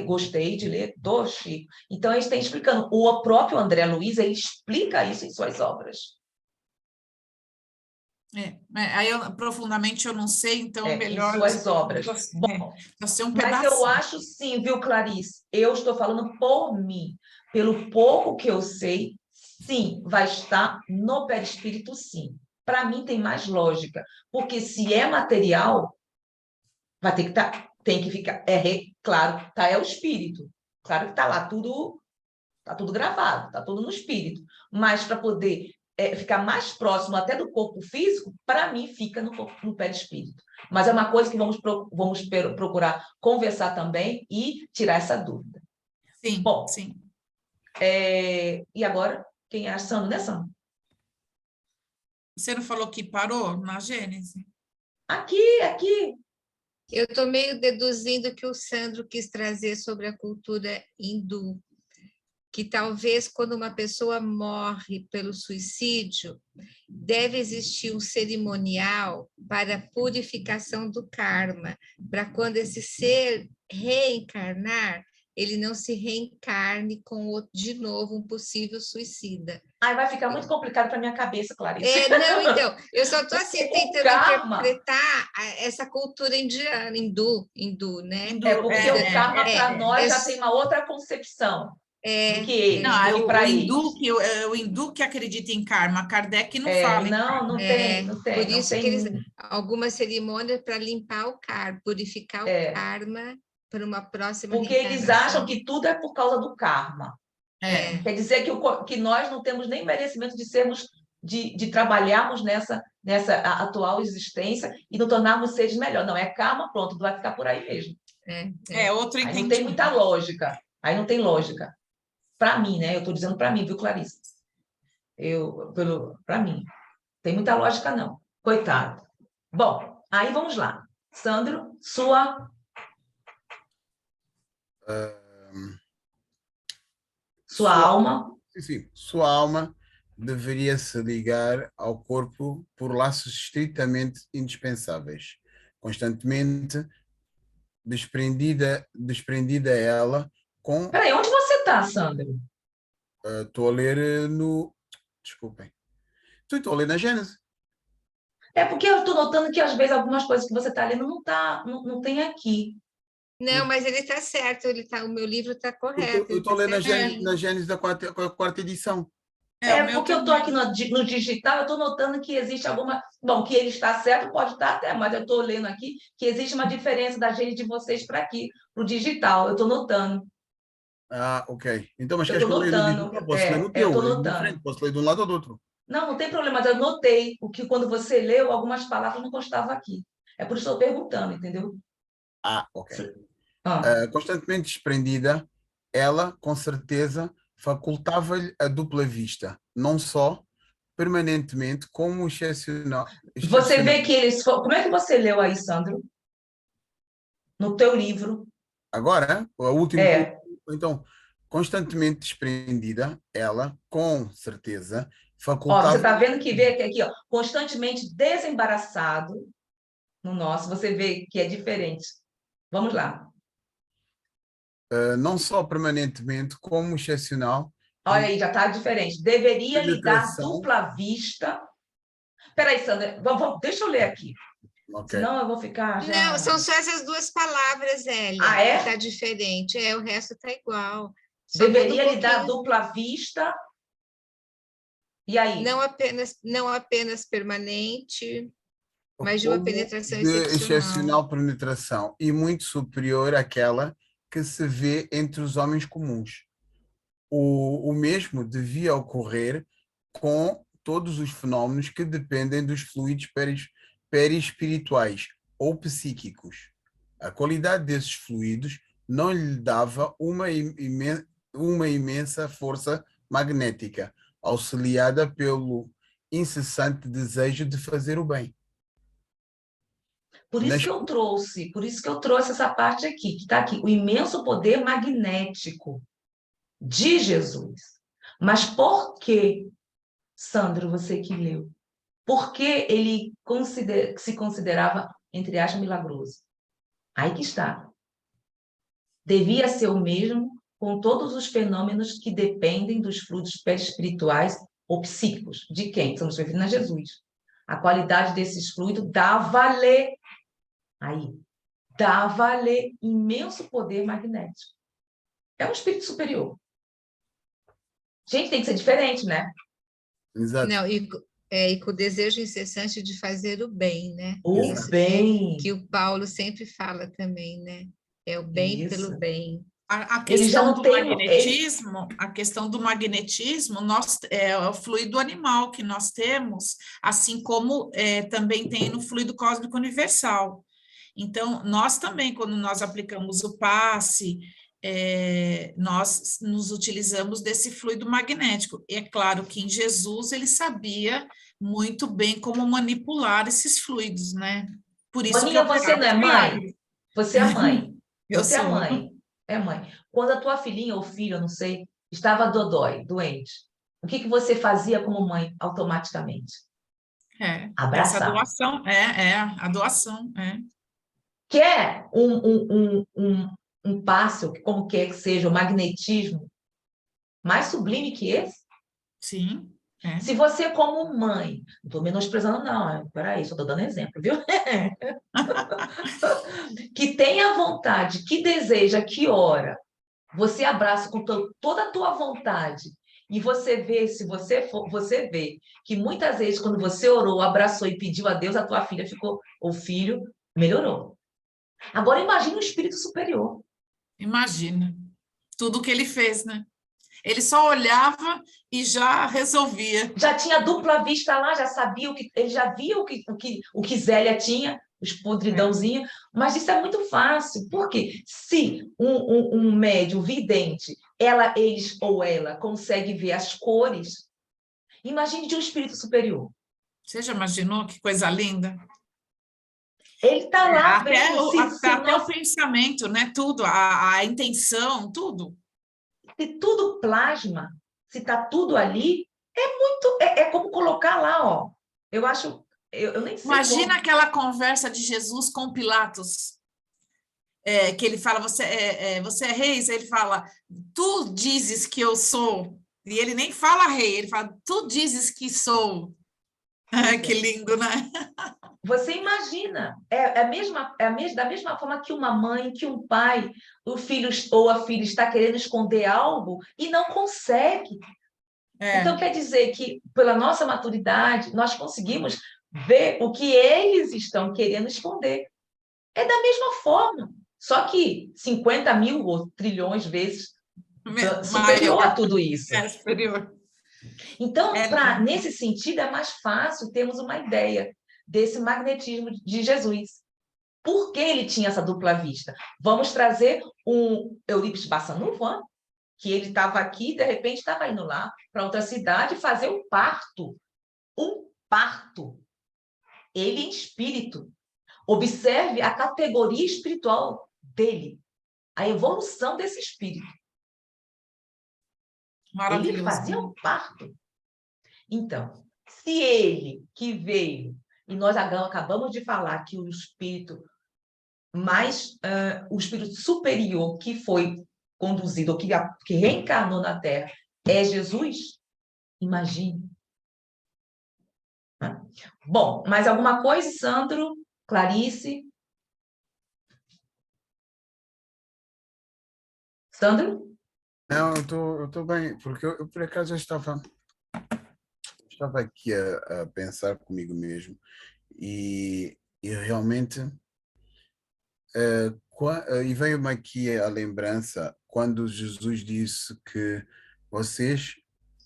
gostei de ler do Chico. Então, eles têm explicando. O próprio André Luiz, ele explica isso em suas obras. Aí profundamente eu não sei, então Em melhor suas obras. Bom, só ser um mas eu pedacinho. acho sim, viu, Clarice? Eu estou falando por mim. Pelo pouco que eu sei, sim, vai estar no perispírito, sim. Para mim tem mais lógica, porque se é material, vai ter que estar, tem que ficar, claro, tá, é o espírito. Claro que está lá tudo, tá tudo gravado, tá tudo no espírito. Mas para poder ficar mais próximo até do corpo físico, para mim fica no perispírito. Mas é uma coisa que vamos procurar conversar também e tirar essa dúvida. Sim, Bom, sim. E agora, quem é a Sandra, né, Sandra? Você não falou que parou na Gênese? Aqui. Eu estou meio deduzindo que o Sandro quis trazer sobre a cultura hindu, que talvez quando uma pessoa morre pelo suicídio, deve existir um cerimonial para a purificação do karma, para quando esse ser reencarnar, ele não se reencarne de novo um possível suicida. Aí vai ficar muito complicado para minha cabeça, Clarice. Não, então, eu só estou assim tentando karma, interpretar essa cultura indiana, hindu, né? Porque o karma para nós já tem uma outra concepção do que eles, Não, do que para eles. o hindu que acredita em karma, Kardec não fala em karma. Não tem. Por isso não que tem... eles algumas cerimônias para limpar o karma, purificar o karma para uma próxima porque eles acham que tudo é por causa do karma. Quer dizer que nós não temos nem merecimento de sermos, de trabalharmos nessa atual existência e nos tornarmos seres melhores. Não, é karma, pronto, vai ficar por aí mesmo. Outro Aí entendimento. não tem muita lógica. Aí não tem lógica. Para mim, né? Eu estou dizendo para mim, viu, Clarice? Para mim. Tem muita lógica, não. Coitado. Bom, aí vamos lá. Sandro, sua alma. Sim, sua alma deveria se ligar ao corpo por laços estritamente indispensáveis, constantemente desprendida a ela com... Peraí, onde você está, Sandro? Estou a ler no... Desculpem. Estou a ler na Gênese. Porque eu estou notando que, às vezes, algumas coisas que você está lendo não tem aqui. Não, mas ele está certo, o meu livro está correto. Eu estou a ler na Gênese da quarta edição. Porque eu estou aqui no digital, eu estou notando que existe alguma... Bom, que ele está certo, pode estar até, mas eu estou lendo aqui que existe uma diferença da gente de vocês para aqui, para o digital. Eu estou notando. Ok. Então, mas Eu queres que eu estou leia no notando. digital? Posso ler no Eu teu, estou é notando. diferente, posso ler de um lado ou do outro. Não tem problema, mas eu notei que quando você leu, algumas palavras não constavam aqui. É por isso que eu estou perguntando, entendeu? Ok. Ah. Constantemente desprendida, ela, com certeza, facultava-lhe a dupla vista, não só permanentemente, como excepcional. Você vê que eles... Como é que você leu aí, Sandro? No teu livro? Agora, o último... Então, constantemente desprendida, ela, com certeza, Ó, você facultava... está vendo que vê aqui, ó, constantemente desembaraçado no nosso, você vê que é diferente. Vamos lá. não só permanentemente, como excepcional, Olha em aí, já está diferente. Deveria lhe dar penetração. dupla vista. Peraí, Sandra, deixa eu ler aqui. Ok. Senão eu vou ficar Não, já. são só essas duas palavras, Elia, Ah, é? que está diferente. O resto está igual. Só muda um Deveria lhe dar pouquinho. dupla vista. E aí? Não apenas permanente, mas de uma Como penetração de excepcional. excepcional penetração e muito superior àquela que se vê entre os homens comuns. O mesmo devia ocorrer com todos os fenómenos que dependem dos fluidos perispirituais ou psíquicos. A qualidade desses fluidos não lhe dava uma imensa força magnética, auxiliada pelo incessante desejo de fazer o bem. Por isso que eu trouxe essa parte aqui, que está aqui, o imenso poder magnético de Jesus. Mas por que, Sandro, você que leu? Por que ele se considerava, entre aspas, milagroso? Aí que está. Devia ser o mesmo com todos os fenômenos que dependem dos fluidos perispirituais ou psíquicos. De quem? Estamos referindo a Jesus. A qualidade desses fluidos dava-lhe, aí, dava-lhe imenso poder magnético. É um espírito superior. Gente, tem que ser diferente, né? Exato. Não, e com o desejo incessante de fazer o bem, né? O Isso bem. que o Paulo sempre fala também, né? É o bem pelo Isso. bem. A Ele já questão não do tem. magnetismo, nós, é o fluido animal que nós temos, assim como também tem no fluido cósmico universal. Então, nós também, quando nós aplicamos o passe, nós nos utilizamos desse fluido magnético. E é claro que em Jesus ele sabia muito bem como manipular esses fluidos, né? Por isso que Boninha, você operava não é os mãe? milagres. Você é mãe. Eu Você é sou. mãe. É mãe. Quando a tua filhinha ou filho, eu não sei, estava dodói, doente, o que você fazia como mãe automaticamente? Essa Abraçar. doação, a doação, Quer um passo, como quer que seja, o magnetismo mais sublime que esse? sim, Se você, como mãe, não estou menosprezando, não, peraí, só estou dando exemplo, viu? Que tem a vontade, que deseja, que ora, você abraça com toda a tua vontade, e você vê, se você for, você vê que muitas vezes, quando você orou, abraçou e pediu a Deus, a tua filha ficou, ou filho, melhorou. Agora imagine um espírito superior. imagina, tudo que ele fez, né? Ele só olhava e já resolvia. Já tinha dupla vista lá, já sabia o que, ele já via o que Zélia tinha, os podridãozinhos, mas isso é muito fácil, porque se um médium vidente, eles ou ela consegue ver as cores, imagine de um espírito superior. Você já imaginou que coisa linda? Ele está lá Até, vendo até o pensamento, né? Tudo, a intenção, tudo. se tudo plasma, se está tudo ali, é como colocar lá, ó. Eu acho, eu nem sei Imagina como. aquela conversa de Jesus com Pilatos, que ele fala, você é rei? Ele fala, tu dizes que eu sou. E ele nem fala rei, ele fala, tu dizes que sou. Que lindo, né? Você imagina, da mesma forma que uma mãe, que um pai, o filho ou a filha está querendo esconder algo e não consegue. Então, quer dizer que, pela nossa maturidade, nós conseguimos ver o que eles estão querendo esconder. É da mesma forma, só que 50 mil ou trilhões vezes superior a Maior, tudo isso. superior. Então, nesse sentido, é mais fácil termos uma ideia desse magnetismo de Jesus. Por que ele tinha essa dupla vista? Vamos trazer um Eurípides Bassanufo, que ele estava aqui e, de repente, estava indo lá para outra cidade fazer um parto. Um parto. Ele em espírito. Observe a categoria espiritual dele, a evolução desse espírito. Ele Maravilhoso. fazia um parto. Então, se ele que veio, e nós acabamos de falar que o espírito o espírito superior que foi conduzido, ou que reencarnou na Terra, é Jesus, imagine. Bom, mais alguma coisa, Sandro? Clarice? Sandro? Não, eu tô bem, porque eu por acaso eu estava aqui a pensar comigo mesmo e realmente, e veio-me aqui a lembrança quando Jesus disse que vocês,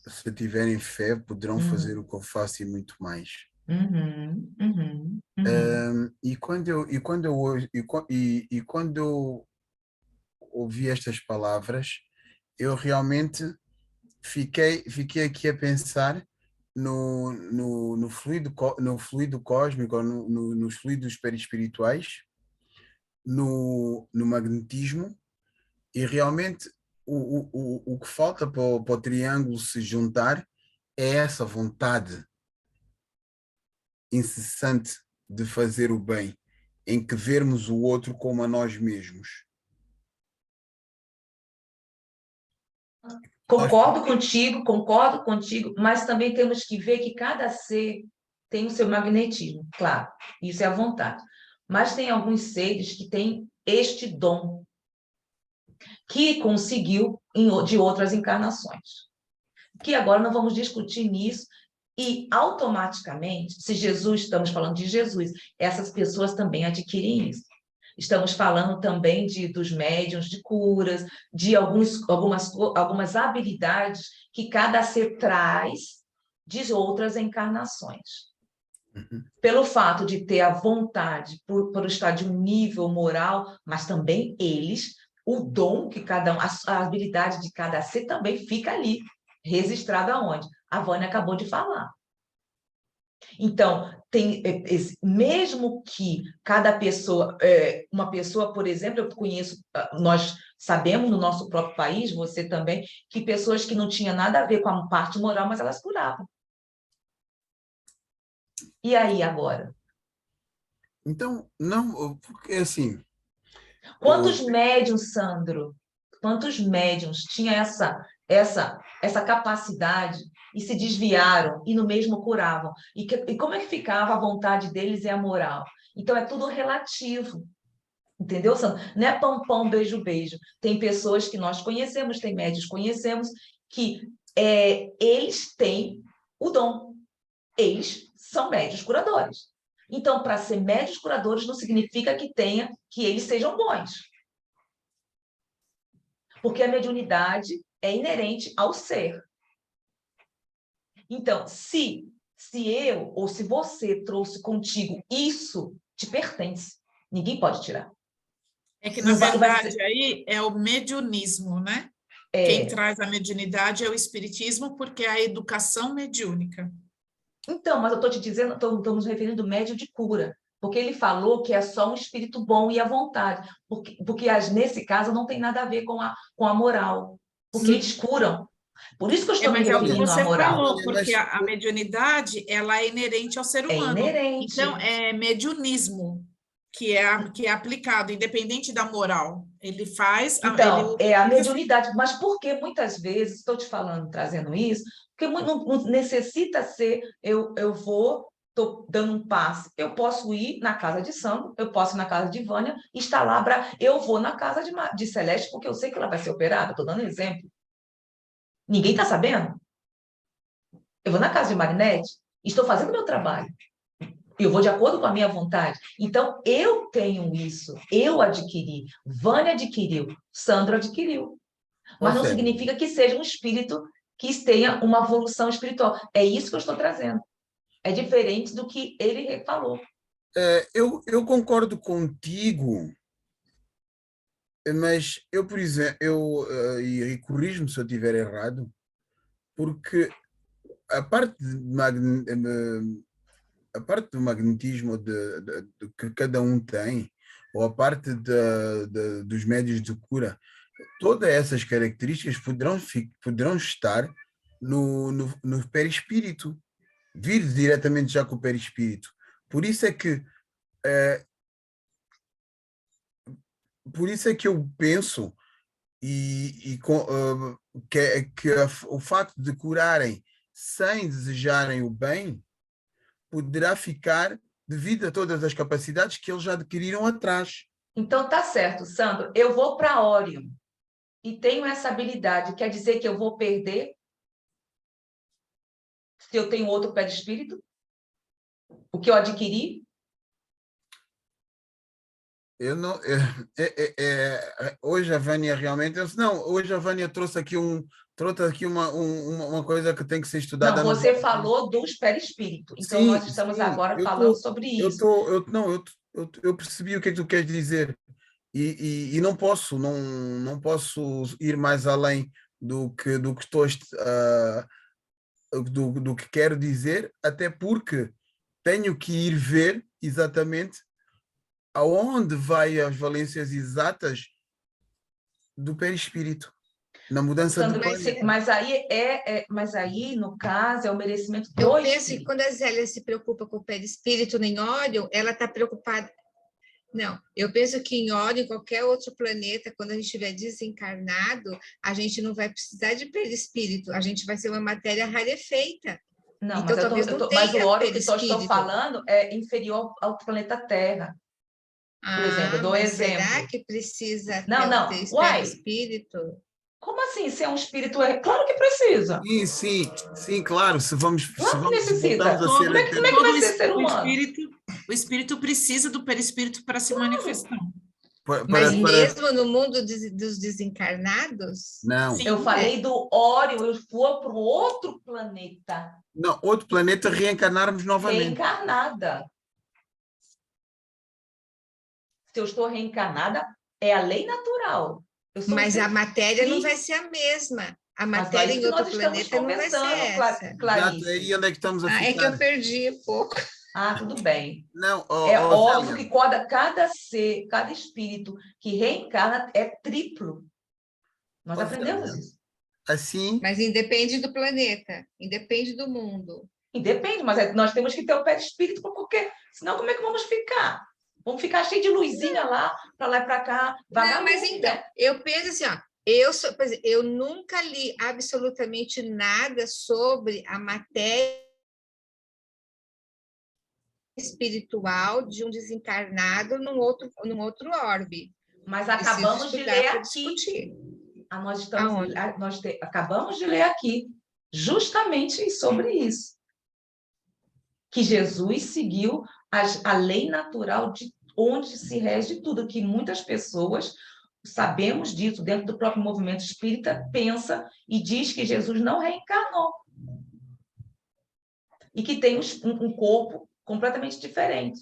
se tiverem fé, poderão fazer o que eu faço e muito mais. Uhum, uhum, uhum. Quando eu ouvi estas palavras, eu realmente fiquei aqui a pensar no fluido cósmico, ou nos fluidos perispirituais, no magnetismo, e realmente o que falta para o triângulo se juntar é essa vontade incessante de fazer o bem, em que vermos o outro como a nós mesmos. Concordo contigo, mas também temos que ver que cada ser tem o seu magnetismo, claro, isso é a vontade. Mas tem alguns seres que têm este dom, que conseguiu de outras encarnações. Que agora não vamos discutir nisso, e automaticamente, se Jesus, estamos falando de Jesus, essas pessoas também adquirem isso. Estamos falando também dos médiuns de curas, de algumas habilidades que cada ser traz de outras encarnações. Uhum. Pelo fato de ter a vontade, por estar de um nível moral, mas também eles, o dom que cada um, a habilidade de cada ser também fica ali, registrada onde? A Vânia acabou de falar. Então, mesmo que cada pessoa, uma pessoa, por exemplo, eu conheço, nós sabemos no nosso próprio país, você também, que pessoas que não tinham nada a ver com a parte moral, mas elas curavam. E aí, agora? Então, não, porque assim, Quantos médiums, Sandro, quantos médiums tinham essa capacidade e se desviaram e no mesmo curavam? E como é que ficava a vontade deles e a moral? Então, é tudo relativo. Entendeu, Sandro? Não é pão, pão, beijo, beijo. Tem pessoas que nós conhecemos, tem médios que conhecemos, que eles têm o dom. Eles são médios curadores. Então, para ser médios curadores não significa que eles sejam bons. Porque a mediunidade é inerente ao ser. Então, se eu ou se você trouxe contigo, isso te pertence. Ninguém pode tirar. É que, na Não vai verdade, aí é o mediunismo, né? Quem traz a mediunidade é o espiritismo, porque é a educação mediúnica. Então, mas eu estou te dizendo, estamos referindo ao médium de cura, porque ele falou que é só um espírito bom e à vontade, porque nesse caso não tem nada a ver com a moral, porque eles curam. Por isso que eu estou me Mas é o que referindo à você moral. falou, porque a mediunidade, ela é inerente ao ser É humano. inerente. Então, é mediunismo que é aplicado, independente da moral. Ele faz... Então, é a utiliza- mediunidade, mas por que muitas vezes, estou te falando, trazendo isso, porque não necessita ser, estou dando um passe, eu posso ir na casa de Sandro, eu posso ir na casa de Vânia, estar lá, eu vou na casa de Celeste, porque eu sei que ela vai ser operada, estou dando exemplo. Ninguém está sabendo? Eu vou na casa de Marinette, estou fazendo meu trabalho. Eu vou de acordo com a minha vontade. Então, eu tenho isso, eu adquiri, Vânia adquiriu, Sandro adquiriu. ou Mas não seja, significa que seja um espírito que tenha uma evolução espiritual. É isso que eu estou trazendo. É diferente do que ele falou. eu concordo contigo, mas eu, por exemplo, e corrijo-me se eu estiver errado, porque a parte, a parte do magnetismo de que cada um tem, ou a parte dos médios de cura, todas essas características poderão estar no perispírito, vir diretamente já com o perispírito. Por isso é que eu penso o facto de curarem sem desejarem o bem poderá ficar devido a todas as capacidades que eles já adquiriram atrás. Então tá certo, Sandro. Eu vou para Orion e tenho essa habilidade. Quer dizer que eu vou perder se eu tenho outro perispírito? O que eu adquiri? Eu não, hoje a Vânia realmente, hoje a Vânia trouxe aqui uma coisa que tem que ser estudada. Não, você falou dos perispíritos. Então, Sim, nós estamos agora falando sobre isso. eu percebi o que é que tu queres dizer e não posso ir mais além do que do que quero dizer, até porque tenho que ir ver exatamente aonde vai as valências exatas do perispírito, na mudança Sandro, de planeta. mas aí, no caso, é o merecimento do Eu penso que espírito. quando a Zélia se preocupa com o perispírito em Órion, ela está preocupada. Não, eu penso que em Órion, em qualquer outro planeta, quando a gente estiver desencarnado, a gente não vai precisar de perispírito, a gente vai ser uma matéria rarefeita. Não, Então, talvez não mas o tenha Órion que só estou perispírito. falando é inferior ao planeta Terra. Por exemplo, eu dou mas exemplo. será que precisa ter Uai, perispírito? como assim ser um espírito? Claro que precisa. Sim, claro, se vamos Claro que necessita. voltamos a ser Como é que vai ser ser humano? O espírito precisa do perispírito para se manifestar. Mas mesmo no mundo dos desencarnados? Não. Sim, Eu falei do Órion, eu vou para um outro planeta. Não, outro planeta reencarnarmos novamente. Reencarnada. Se eu estou reencarnada, é a lei natural. Mas a matéria não vai ser a mesma. A matéria em outro planeta não vai ser essa. Clarice. Aí onde é que estamos a ficar? É que eu perdi um pouco. Tudo bem. Não, é óbvio que cada ser, cada espírito que reencarna é triplo. Nós aprendemos isso. Assim. Mas independe do planeta, independe do mundo. Independe, mas nós temos que ter o perispírito, porque senão como é que vamos ficar? Vamos ficar cheio de luzinha lá e para cá. Não, mas então, eu penso assim, eu nunca li absolutamente nada sobre a matéria espiritual de um desencarnado num outro orbe. Mas acabamos de ler aqui. Acabamos de ler aqui justamente sobre isso. Que Jesus seguiu a lei natural de onde se rege tudo, que muitas pessoas, sabemos disso, dentro do próprio movimento espírita, pensa e diz que Jesus não reencarnou. E que tem um corpo completamente diferente.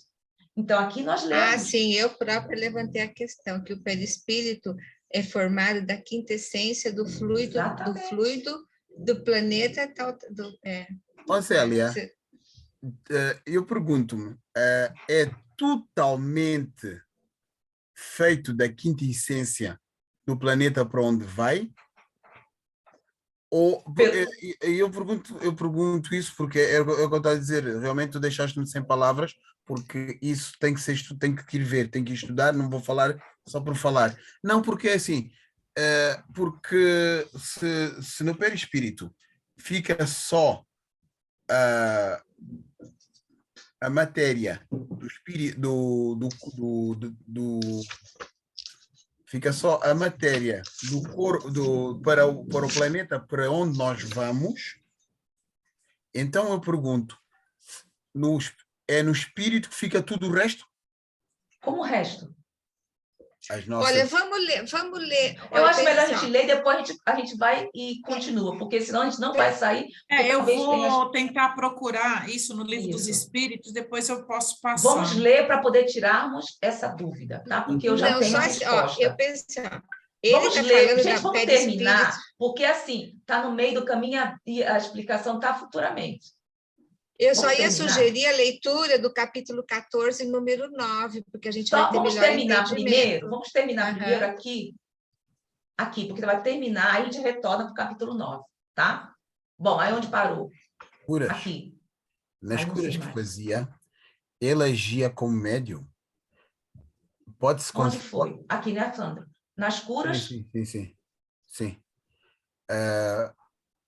Então, aqui nós lemos... sim, eu própria levantei a questão, que o perispírito é formado da quintessência do fluido do planeta. Ó, Célia, eu pergunto-me, é totalmente feito da quinta essência do planeta para onde vai? Ou eu pergunto isso porque é o que eu estou a dizer, realmente tu deixaste-me sem palavras, porque isso tem que ir ver, tem que estudar, não vou falar só por falar. Não, porque é assim, porque se no perispírito fica só a matéria do espírito fica só a matéria do corpo para o planeta para onde nós vamos, então eu pergunto, é no espírito que fica tudo o resto? Como o resto? Olha, vamos ler. Eu acho melhor a gente ler e depois a gente vai e continua, porque senão a gente não vai sair. Eu vou tentar procurar isso no livro dos Espíritos, depois eu posso passar. Vamos ler para poder tirarmos essa dúvida, tá? Porque eu já tenho a resposta. Eu pensei, vamos ler, gente, vamos terminar, porque assim, está no meio do caminho e a explicação está futuramente. Eu só ia sugerir a leitura do capítulo 14, número 9, porque a gente vai ter melhor entendimento. Vamos terminar primeiro aqui. aqui, porque vai terminar, aí a gente retorna para o capítulo 9, tá? Bom, aí onde parou? Curas. Aqui. Nas Aí não curas sei que mais. fazia, ele agia como médium. Pode-se Onde considerar. foi? Aqui, né, Sandra? Nas curas. Sim.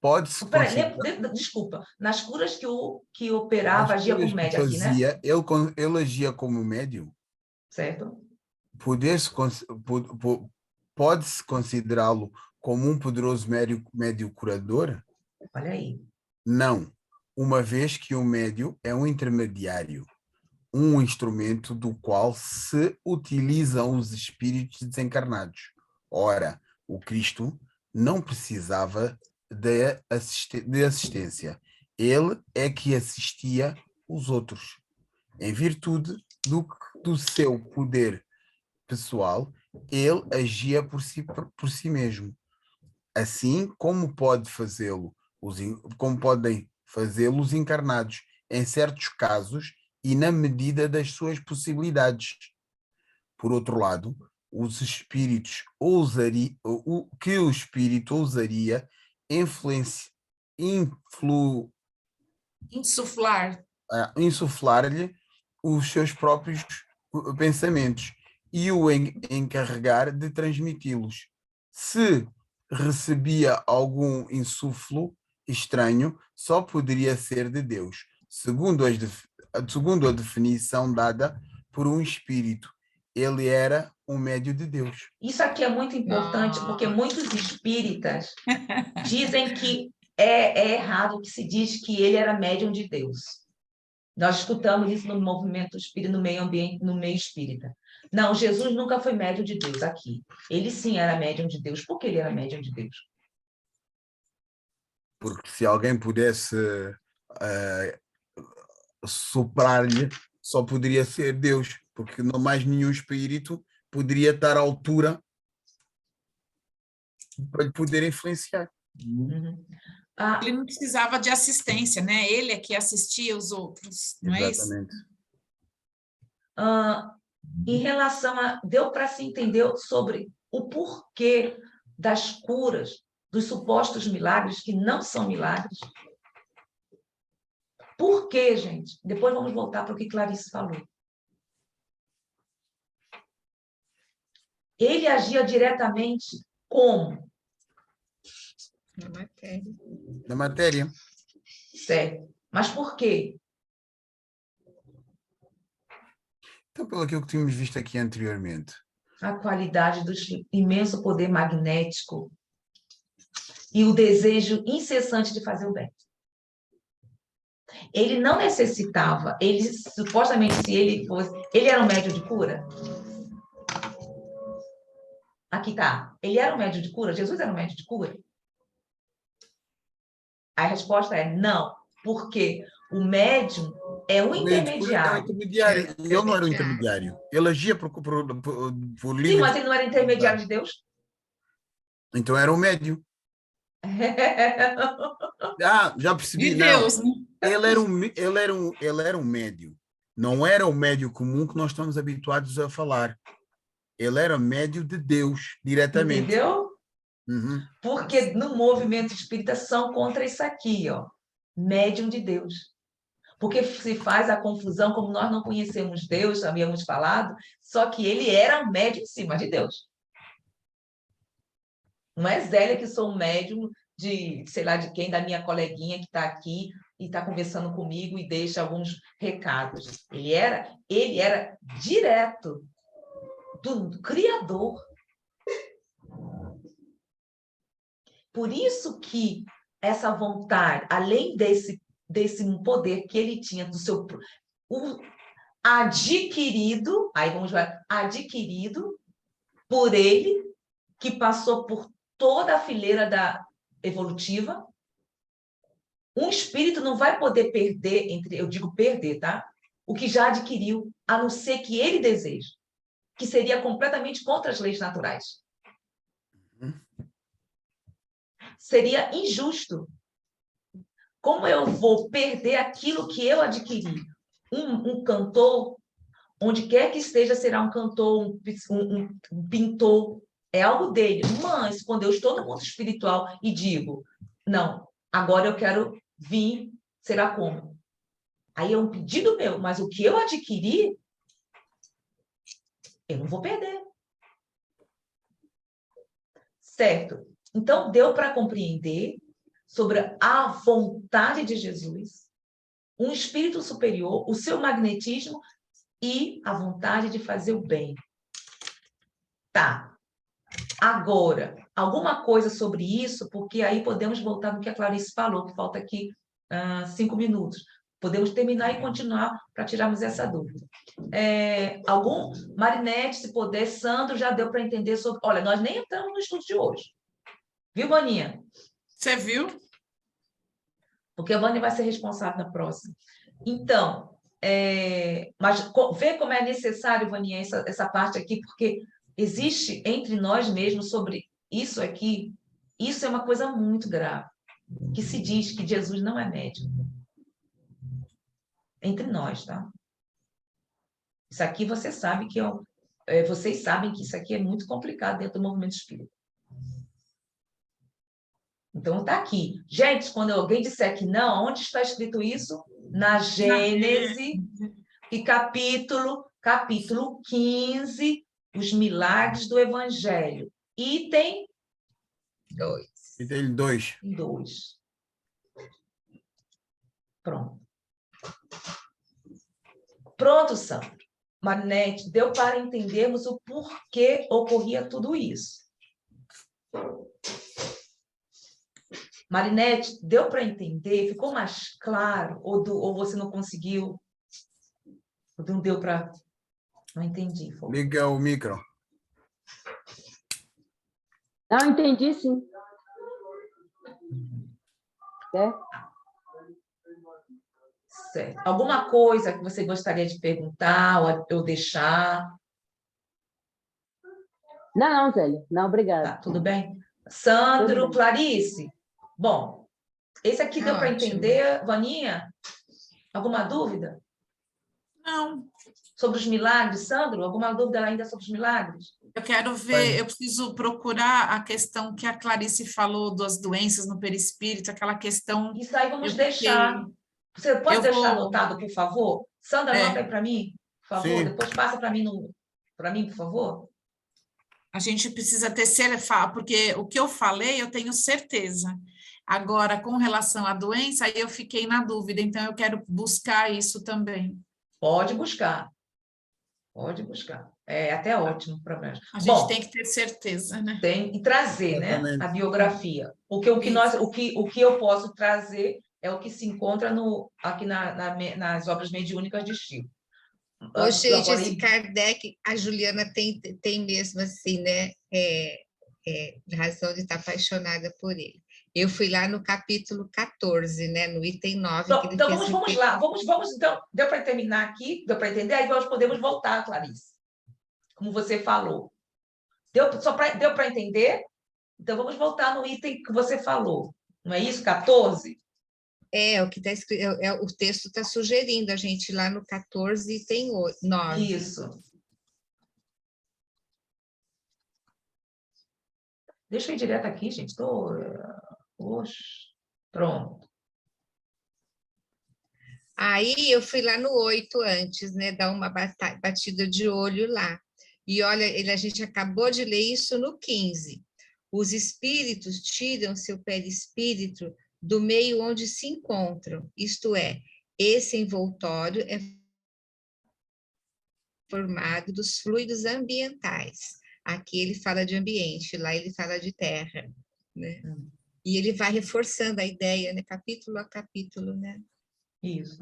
Pode-se Peraí, considerar. desculpa. Nas curas que Nas operava, agia curas como que médio aqui, né? fazia, ele agia como médium. Certo? Poder-se pode-se considerá-lo como um poderoso médio curador? Olha aí. Não, uma vez que o médio é um intermediário, um instrumento do qual se utilizam os espíritos desencarnados. Ora, o Cristo não precisava de assistência. Ele é que assistia os outros. Em virtude do seu poder pessoal, ele agia por si mesmo. Assim como como podem fazê-lo os encarnados, em certos casos e na medida das suas possibilidades. Por outro lado, os espíritos o que o espírito ousaria influ, Insuflar. insuflar-lhe os seus próprios pensamentos e o encarregar de transmiti-los. Se recebia algum insuflo estranho, só poderia ser de Deus, segundo a definição dada por um espírito. Ele era um médio de Deus. Isso aqui é muito importante, porque Ah. muitos espíritas dizem que é errado que se diz que ele era médium de Deus. Nós escutamos isso no movimento espírita, no meio ambiente, no meio espírita. Não, Jesus nunca foi médium de Deus aqui. Ele sim era médium de Deus. Por que ele era médium de Deus? Porque se alguém pudesse soprar-lhe, só poderia ser Deus, porque não mais nenhum espírito poderia estar à altura para lhe poder influenciar. Uhum. Ele não precisava de assistência, né? Ele é que assistia os outros, não é isso? Exatamente. Em relação a... Deu para se entender sobre o porquê das curas, dos supostos milagres, que não são milagres? Por quê, gente? Depois vamos voltar para o que Clarice falou. Ele agia diretamente como? Na matéria. Na matéria. Certo. Mas por quê? Então, pelo aquilo que tínhamos visto aqui anteriormente. A qualidade do imenso poder magnético e o desejo incessante de fazer o bem. Ele não necessitava, ele supostamente, se ele fosse, ele era um médium de cura? Aqui tá. Ele era um médium de cura? Jesus era um médium de cura? A resposta é não, porque o médium é um O meio de cura é um intermediário. intermediário. Ele não era um intermediário. Ele agia por Sim, livre. mas ele não era intermediário de Deus? Então era um médio. Já percebi. De Não. Deus, né? Ele era um médio. Não era o médio comum que nós estamos habituados a falar. Ele era médio de Deus, diretamente. Entendeu? Uhum. Porque no movimento espírita são contra isso aqui, ó. Médium de Deus. Porque se faz a confusão, como nós não conhecemos Deus, havíamos falado, só que ele era um médium em cima de Deus. Não é Zélia que sou um médium de, sei lá, de quem, da minha coleguinha que está aqui e está conversando comigo e deixa alguns recados. Ele era direto do Criador. Por isso que essa vontade, além desse poder que ele tinha do seu adquirido, aí vamos ver, adquirido por ele, que passou por toda a fileira da evolutiva. Um espírito não vai poder perder, eu digo perder, tá? O que já adquiriu, a não ser que ele deseje, que seria completamente contra as leis naturais. Seria injusto. Como eu vou perder aquilo que eu adquiri? Um cantor, onde quer que esteja, será um cantor, um pintor, É algo dele. Mas, quando eu estou no mundo espiritual e digo, não, agora eu quero vir, será como? Aí é um pedido meu, mas o que eu adquiri, eu não vou perder. Certo? Então, deu para compreender sobre a vontade de Jesus, um espírito superior, o seu magnetismo e a vontade de fazer o bem. Tá. Agora, alguma coisa sobre isso, porque aí podemos voltar no que a Clarice falou, que falta aqui 5 minutos. Podemos terminar e continuar para tirarmos essa dúvida. Marinete, se puder, Sandro, já deu para entender sobre... Olha, nós nem entramos no estudo de hoje. Viu, Vaninha? Você viu? Porque a Vânia vai ser responsável na próxima. Então, mas vê como é necessário, Vaninha, essa parte aqui, porque existe entre nós mesmos sobre isso aqui, isso é uma coisa muito grave, que se diz que Jesus não é médium. Entre nós, tá? Isso aqui você sabe que vocês sabem que isso aqui é muito complicado dentro do movimento espírita. Então, está aqui. Gente, quando alguém disser que não, onde está escrito isso? Na Gênese, e capítulo 15, os milagres do Evangelho. Item 2. Item 2. 2. Pronto. Pronto, Sandro. Marinete, deu para entendermos o porquê ocorria tudo isso. Marinete, deu para entender? Ficou mais claro? Ou você não conseguiu? Ou não deu para... Não entendi. Liga o micro. Não, entendi, sim. Certo. Alguma coisa que você gostaria de perguntar ou deixar? Não, Zélia. Não, obrigada. Tá, tudo bem? Sandro, Tudo bem. Clarice? Bom, esse aqui deu para Ótimo. entender, Vaninha? Alguma dúvida? Não. Sobre os milagres, Sandro? Alguma dúvida ainda sobre os milagres? Eu quero ver, eu preciso procurar a questão que a Clarice falou das doenças no perispírito, aquela questão... Isso aí vamos deixar. Você pode deixar anotado, por favor? Sandra, anota aí para mim, por favor. Sim. Depois passa para mim, por favor. A gente precisa ter porque o que eu falei, eu tenho certeza. Agora, com relação à doença, aí eu fiquei na dúvida, então eu quero buscar isso também. Pode buscar. Pode buscar. É até ótimo para nós. A gente tem que ter certeza, né? Tem e trazer, Exatamente. né, a biografia. Porque o que eu posso trazer é o que se encontra aqui nas obras mediúnicas de Chico. Ô, gente, esse Kardec, a Juliana tem mesmo assim, né? Razão de estar apaixonada por ele. Eu fui lá no capítulo 14, né? No item 9. Então, vamos lá. Vamos, então, deu para terminar aqui? Deu para entender? Aí nós podemos voltar, Clarice. Como você falou. Deu para entender? Então, vamos voltar no item que você falou. Não é isso? 14? O que está escrito, o texto está sugerindo a gente ir lá no 14, item 9. Isso. Deixa eu ir direto aqui, gente. Pronto. Aí eu fui lá no 8 antes, né? Dar uma batida de olho lá. E olha, a gente acabou de ler isso no 15. Os espíritos tiram seu perispírito do meio onde se encontram, isto é, esse envoltório é formado dos fluidos ambientais. Aqui ele fala de ambiente, lá ele fala de terra, né? E ele vai reforçando a ideia, né? Capítulo a capítulo, né? Isso.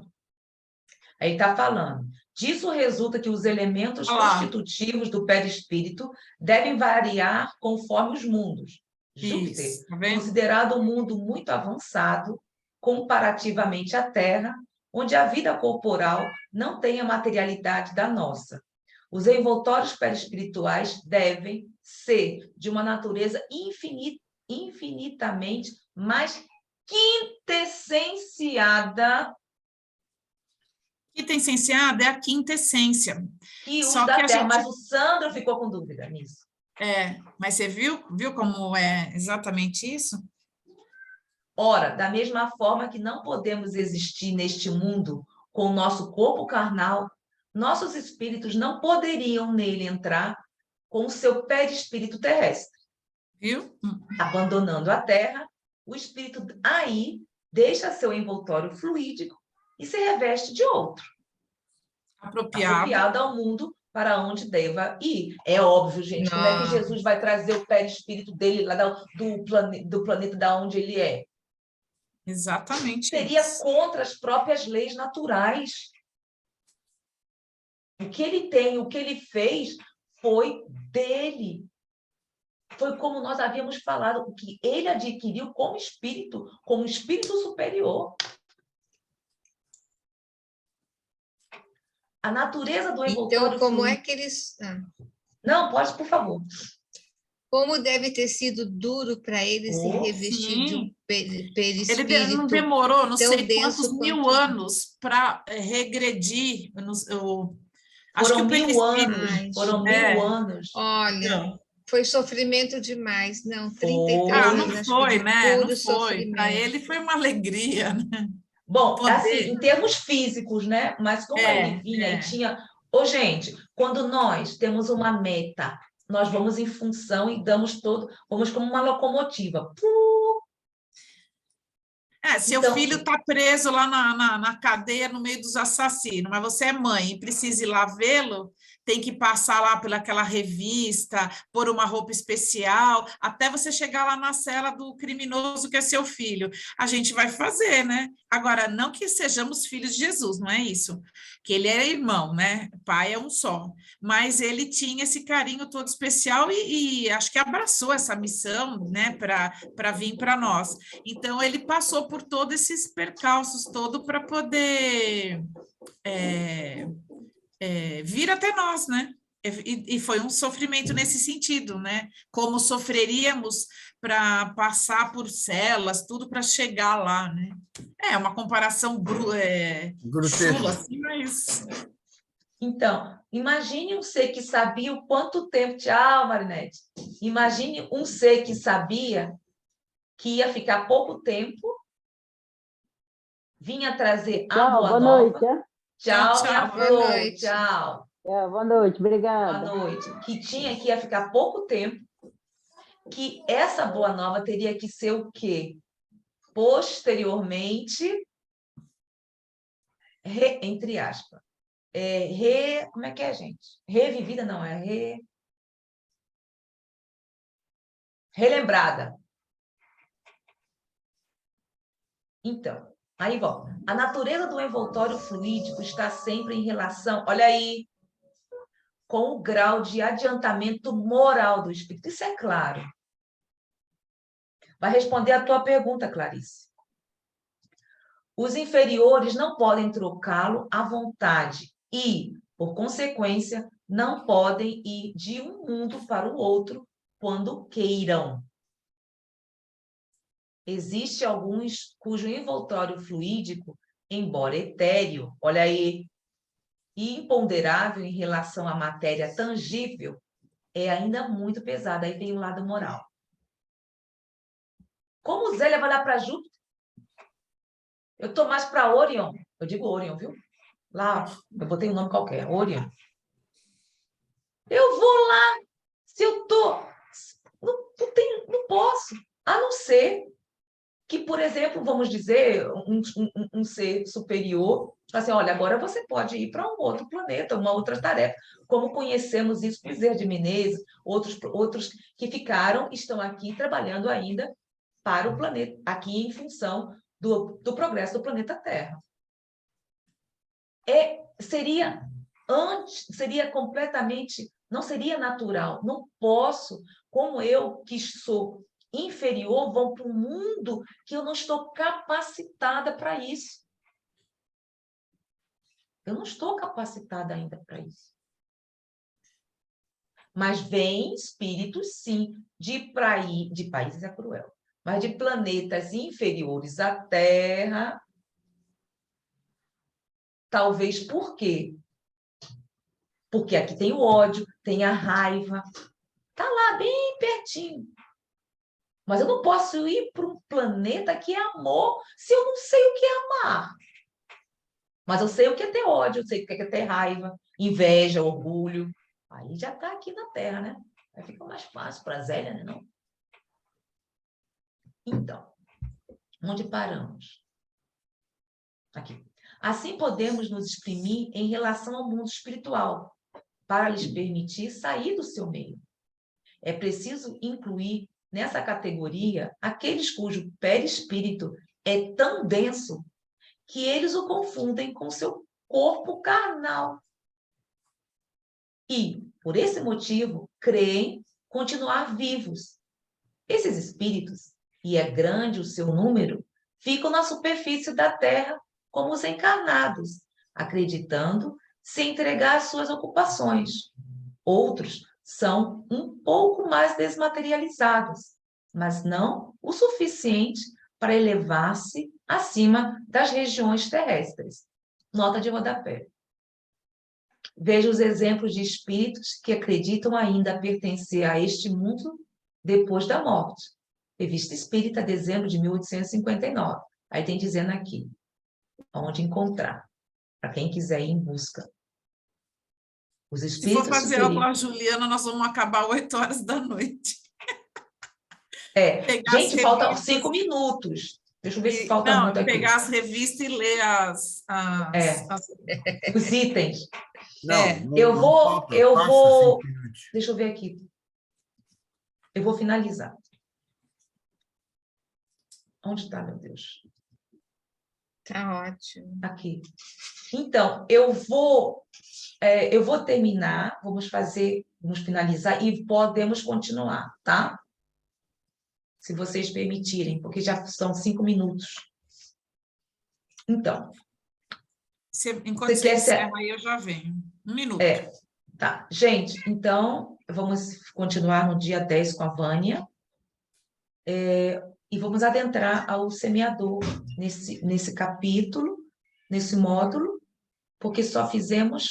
Aí está falando. Disso resulta que os elementos constitutivos do perispírito devem variar conforme os mundos. Júpiter, Isso, tá vendo? considerado um mundo muito avançado, comparativamente à Terra, onde a vida corporal não tem a materialidade da nossa. Os envoltórios perispirituais devem ser de uma natureza infinitamente mais quintessenciada. Quintessenciada é a quinta essência. Que os Só da que a Terra, gente... mas o Sandro ficou com dúvida nisso. Mas você viu como é exatamente isso? Ora, da mesma forma que não podemos existir neste mundo com o nosso corpo carnal, nossos espíritos não poderiam nele entrar com o seu perispírito terrestre. Viu? Abandonando a Terra, o espírito aí deixa seu envoltório fluídico e se reveste de outro, apropriado ao mundo para onde deva ir. É óbvio, gente, como é que Jesus vai trazer o perispírito dele lá do planeta da onde ele é? Exatamente. Seria isso. contra as próprias leis naturais. O que ele tem, o que ele fez foi dele. Foi como nós havíamos falado, o que ele adquiriu como espírito superior. A natureza do envoltório Então, como fluido... é que eles... Não, pode, por favor. Como deve ter sido duro para ele se revestir de um perispírito Ele não demorou não tão sei denso quantos mil anos para regredir. Acho que Foram o 1000 anos. Ai, Foram 1000 anos. Olha, Não. foi sofrimento demais. Não, 33 Foi. Não anos, acho que foi, de né? Não puro foi. Para sofrimento. ele foi uma alegria, né? Bom, assim, Poder. em termos físicos, né? Mas como ele vinha e tinha... Ô, gente, quando nós temos uma meta, nós vamos em função e vamos como uma locomotiva. Seu Então, filho está preso lá na cadeia no meio dos assassinos, mas você é mãe e precisa ir lá vê-lo, tem que passar lá pelaquela revista, pôr uma roupa especial, até você chegar lá na cela do criminoso que é seu filho. A gente vai fazer, né? Agora, não que sejamos filhos de Jesus, não é isso. Que ele é irmão, né? Pai é um só. Mas ele tinha esse carinho todo especial e acho que abraçou essa missão, né? Para vir para nós. Então, ele passou por todos esses percalços todo para poder vir até nós, né? E foi um sofrimento nesse sentido, né? Como sofreríamos para passar por celas, tudo para chegar lá, né? É uma comparação chula, assim, mas... Então, imagine um ser que sabia o quanto tempo... Tchau, Marinete. Imagine um ser que sabia que ia ficar pouco tempo, vinha trazer a boa boa nova. noite. Tchau, Tchau, minha tchau. flor. Boa noite. Tchau. Boa noite, obrigada. Boa noite. Que ia ficar pouco tempo, que essa boa nova teria que ser o quê? Posteriormente, entre aspas, como é que é, gente? Revivida, não, relembrada. Então, aí volta. A natureza do envoltório fluídico está sempre em relação, olha aí, com o grau de adiantamento moral do espírito. Isso é claro. Vai responder a tua pergunta, Clarice. Os inferiores não podem trocá-lo à vontade e, por consequência, não podem ir de um mundo para o outro quando queiram. Existe alguns cujo envoltório fluídico, embora etéreo, olha aí, e imponderável em relação à matéria tangível, é ainda muito pesado. Aí vem o lado moral. Como Zélia vai lá para Júpiter? Eu estou mais para Orion. Eu digo Orion, viu? Lá, eu botei um nome qualquer, Orion. Eu vou lá, se eu estou... Não posso, a não ser que, por exemplo, vamos dizer, um ser superior, assim, olha, agora você pode ir para um outro planeta, uma outra tarefa, como conhecemos isso com Bezerra de Menezes, outros que estão aqui trabalhando ainda para o planeta, aqui em função do progresso do planeta Terra. Seria completamente, não seria natural, não posso, como eu que sou inferior, vou para um mundo que eu não estou capacitada para isso. Eu não estou capacitada ainda para isso. Mas vem espíritos, sim, de países é cruel, mas de planetas inferiores à Terra. Talvez por quê? Porque aqui tem o ódio, tem a raiva. Está lá pertinho. Mas eu não posso ir para um planeta que é amor se eu não sei o que é amar. Mas eu sei o que é ter ódio, eu sei o que é ter raiva, inveja, orgulho. Aí já está aqui na Terra, né? Aí fica mais fácil para a Zélia, né? Não? Então, onde paramos? Aqui. Assim podemos nos exprimir em relação ao mundo espiritual, para lhes permitir sair do seu meio. É preciso incluir nessa categoria aqueles cujo perispírito é tão denso que eles o confundem com seu corpo carnal. E, por esse motivo, creem continuar vivos. Esses espíritos, e é grande o seu número, ficam na superfície da Terra como os encarnados, acreditando se entregar às suas ocupações. Outros são um pouco mais desmaterializados, mas não o suficiente para elevar-se acima das regiões terrestres. Nota de rodapé. Veja os exemplos de espíritos que acreditam ainda pertencer a este mundo depois da morte. Revista Espírita, dezembro de 1859. Aí tem dizendo aqui, onde encontrar, para quem quiser ir em busca. Os Se for espíritos fazer aula com a superiores. Juliana, nós vamos acabar 8 horas da noite. Pegar as Gente, faltam revistas 5 minutos. Deixa eu ver se falta Não, muito aqui. pegar as revistas e ler Os itens. Não, Eu não vou, falta, eu passa vou. 5 minutos. Deixa eu ver aqui. Eu vou finalizar. Onde está, meu Deus? Tá ótimo. Aqui. Então, eu vou terminar, vamos finalizar e podemos continuar, tá? Se vocês permitirem, porque já são 5 minutos. Então. Enquanto você quer encerra aí, eu já venho. 1 minuto. Tá. Gente, então, vamos continuar no dia 10 com a Vânia. E vamos adentrar ao semeador nesse capítulo, nesse módulo, porque só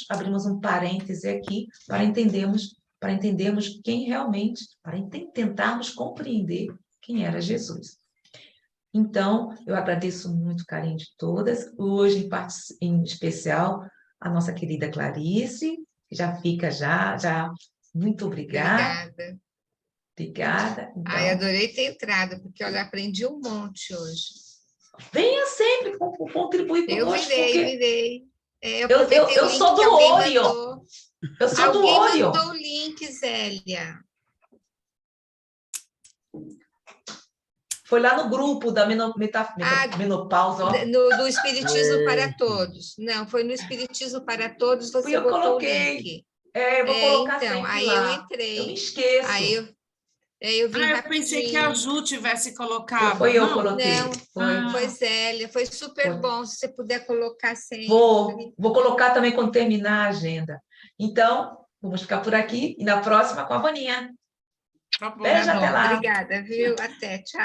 abrimos um parêntese aqui para entendermos quem realmente, para tentarmos compreender quem era Jesus. Então, eu agradeço muito o carinho de todas, hoje em especial a nossa querida Clarice, que já fica muito obrigada. Obrigada. Então, Ai, adorei ter entrado, porque olha, aprendi um monte hoje. Venha sempre contribuir conosco. Virei. Eu sou do Orion. Eu sou do Orion. Alguém mandou o link, Zélia. Foi lá no grupo da menopausa. Do Espiritismo para Todos. Não, foi no Espiritismo para Todos, você botou o link. Eu vou colocar então, sempre aí lá. eu entrei. Eu me esqueço. Aí eu vim eu pensei que a Ju tivesse colocado. Eu coloquei. Não, foi Zélia. Foi super bom, se você puder colocar sempre. Vou colocar também quando terminar a agenda. Então, vamos ficar por aqui e na próxima com a Vaninha. Tá bom. Beijo, até lá. Obrigada, viu? Até, tchau.